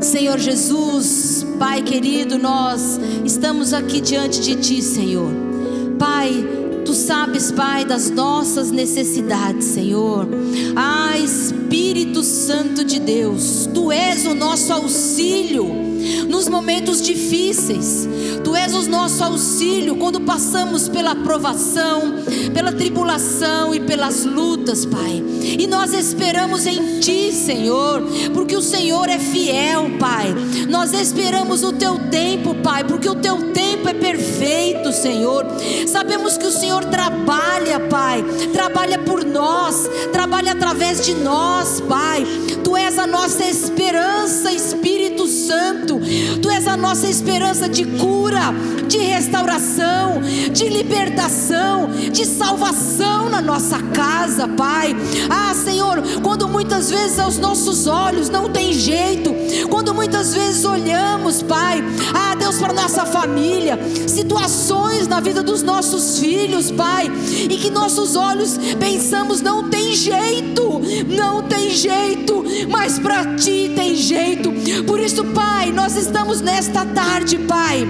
Senhor Jesus, Pai querido, nós estamos aqui diante de Ti, Senhor. Pai, Tu sabes, Pai, das nossas necessidades, Senhor. Ah, Espírito Santo de Deus, Tu és o nosso auxílio nos momentos difíceis. Tu és o nosso auxílio quando passamos pela provação, pela tribulação e pelas lutas, Pai. E nós esperamos em Ti, Senhor, porque o Senhor é fiel, Pai. Nós esperamos o Teu tempo, Pai, porque o Teu tempo é perfeito, Senhor. Sabemos que o Senhor trabalha, Pai, trabalha por nós, trabalha através de nós, Pai. Tu és a nossa esperança, Espírito Santo. Tu és a nossa esperança de cura, de restauração, de libertação, de salvação na nossa casa, Pai. Senhor, quando muitas vezes aos nossos olhos não tem jeito, quando muitas vezes olhamos, Pai, Deus, para nossa família, situações na vida dos nossos filhos, Pai, e que nossos olhos pensamos, não tem jeito, mas para Ti tem jeito. Por isso, Pai, nós estamos nesta tarde, Pai,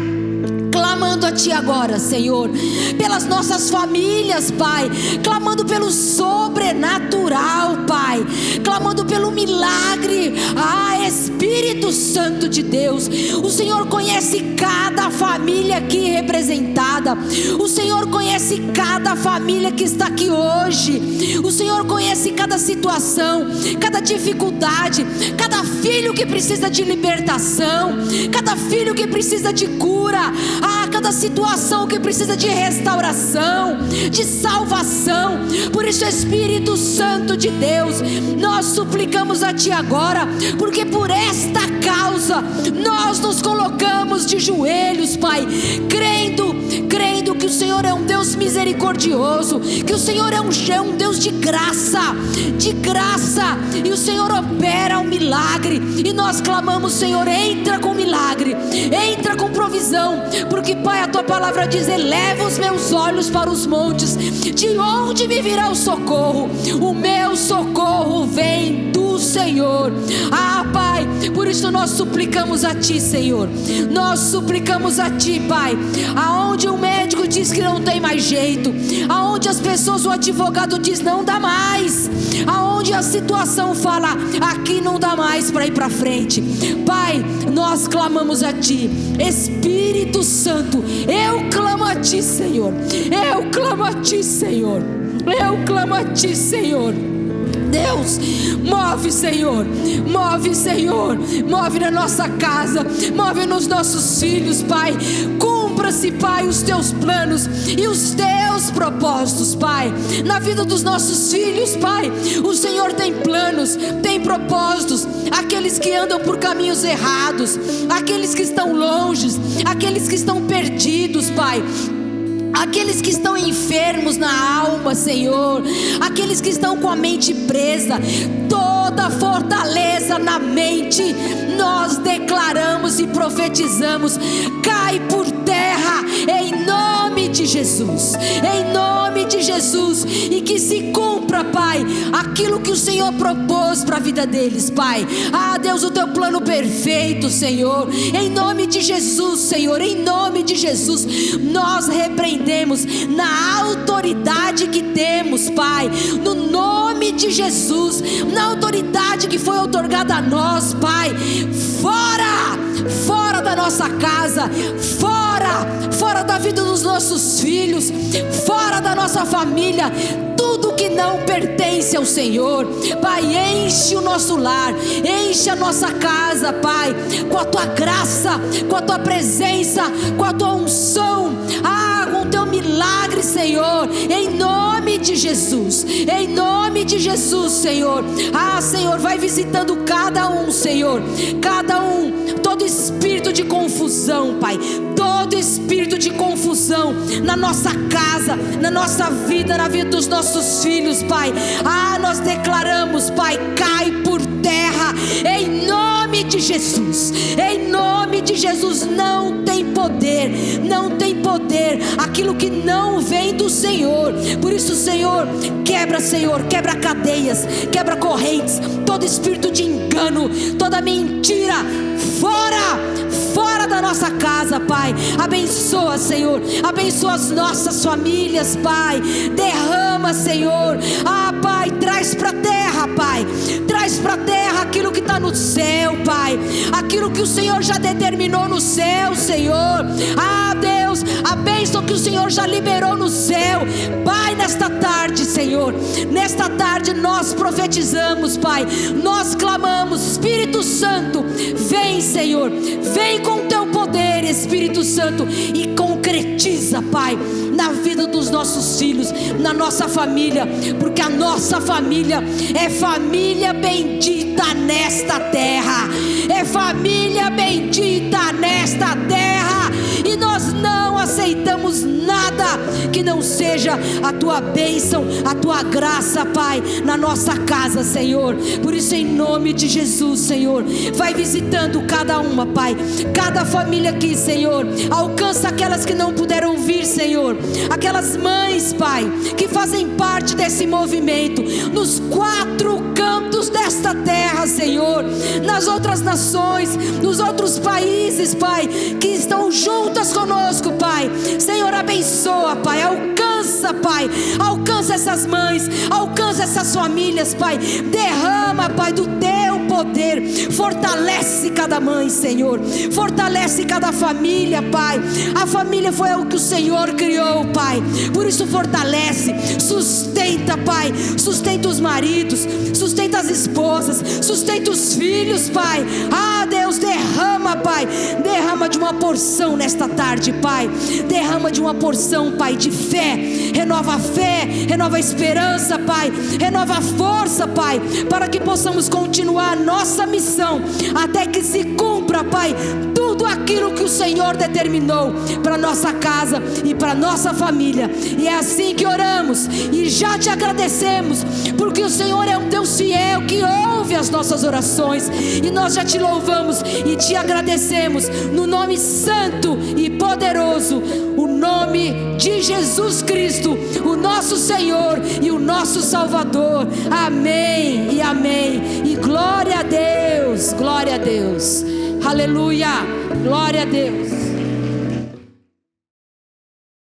clamando a Ti agora, Senhor, pelas nossas famílias, Pai, clamando pelo sobrenatural, Pai, clamando pelo milagre. Espírito Santo de Deus, o Senhor conhece cada família aqui representada, o Senhor conhece cada família que está aqui hoje, o Senhor conhece cada situação, cada dificuldade, cada filho que precisa de libertação, cada filho que precisa de cura, cada situação que precisa de restauração, de salvação. Por isso, Espírito Santo de Deus, nós suplicamos a Ti agora, porque por esta causa nós nos colocamos de joelhos, Pai, crendo que o Senhor é um Deus misericordioso, que o Senhor é um Deus de graça, e o Senhor opera um milagre, e nós clamamos, Senhor, entra com milagre, entra com provisão, porque, Pai, a Tua palavra diz: eleva os meus olhos para os montes, de onde me virá o socorro? O meu socorro vem do Senhor. Pai, por isso nós suplicamos a Ti, Senhor, nós suplicamos a Ti, Pai, aonde o médico diz que não tem mais jeito, aonde as pessoas, o advogado diz não dá mais, aonde a situação fala aqui não dá mais para ir para frente, Pai, nós clamamos a Ti, Espírito Santo, eu clamo a Ti, Senhor, eu clamo a Ti, Senhor, eu clamo a Ti, Senhor. Deus, move, Senhor, move na nossa casa, move nos nossos filhos, Pai. Cumpra-se, Pai, os Teus planos e os Teus propósitos, Pai, na vida dos nossos filhos, Pai. O Senhor tem planos, tem propósitos. Aqueles que andam por caminhos errados, aqueles que estão longe, aqueles que estão perdidos, Pai, aqueles que estão enfermos na alma, Senhor, aqueles que estão com a mente presa, toda fortaleza na mente, nós declaramos e profetizamos, cai por terra, em nome de Jesus, e que se cumpra, Pai, aquilo que o Senhor propôs para a vida deles, Pai. Deus, o Teu plano perfeito, Senhor, em nome de Jesus, Senhor, em nome de Jesus, nós repreendemos na autoridade que temos, Pai, no nome de Jesus, na autoridade que foi outorgada a nós, Pai. Fora da nossa casa, fora da vida dos nossos filhos, fora da nossa família, tudo que não pertence ao Senhor, Pai, enche o nosso lar, enche a nossa casa, Pai, com a Tua graça, com a Tua presença, com a Tua unção, com o Teu milagre, Senhor, em nome de Jesus, Senhor. Senhor, vai visitando cada um, Senhor, todo espírito de confusão, Pai, todo espírito de confusão na nossa casa, na nossa vida, na vida dos nossos filhos, Pai. Nós declaramos, Pai, cai por terra, em nome de Jesus, não tem poder aquilo que não vem do Senhor. Por isso, Senhor, quebra cadeias, quebra correntes, todo espírito de engano, toda mentira, fora da nossa casa, Pai. Abençoa, Senhor, abençoa as nossas famílias, Pai. Derrama, Senhor, Pai, traz para terra, Pai, traz para terra aquilo que está no céu, Pai, aquilo que o Senhor já determinou no céu, Senhor. Deus, a bênção que o Senhor já liberou no céu, Pai, nesta tarde, Senhor, Senhor. Nesta tarde nós profetizamos, Pai, nós clamamos: Espírito Santo, vem, Senhor, vem com teu poder, Espírito Santo, e concretiza, Pai, na vida dos nossos filhos, na nossa família, porque a nossa família é família bendita nesta terra, é família bendita nesta terra, e nós não aceitamos nada que não seja a tua bênção, a tua graça, Pai, na nossa casa, Senhor. Por isso, em nome de Jesus, Senhor, vai visitando cada uma, Pai, cada família aqui, Senhor. Alcança aquelas que não puderam vir, Senhor, aquelas mães, Pai, que fazem parte desse movimento, nos 4 cantos desta terra, Senhor, nas outras nações, nos outros países, Pai, que estão juntas conosco, Pai. Senhor, abençoa, Pai, alcança, Pai, alcança essas mães, alcança essas famílias, Pai. Derrama, Pai, do teu poder, fortalece cada mãe, Senhor, fortalece cada família, Pai. A família foi o que o Senhor criou, Pai, por isso fortalece, sustenta, Pai, sustenta os maridos, sustenta as esposas, sustenta os filhos, Pai. Ah, Deus, derrama, Pai, derrama de uma porção nesta tarde, Pai, derrama de uma porção, Pai, de fé, renova a esperança, Pai, renova a força, Pai, para que possamos continuar a nossa missão, até que se cumpra, Pai, tudo aquilo que o Senhor determinou para nossa casa e para nossa família. E é assim que oramos e já te agradecemos, porque o Senhor é um Deus fiel que ouve as nossas orações, e nós já te louvamos e te agradecemos no nome santo e poderoso, o nome de Jesus Cristo, o nosso Senhor e o nosso Salvador. Amém e amém, e glória a Deus, aleluia, glória a Deus.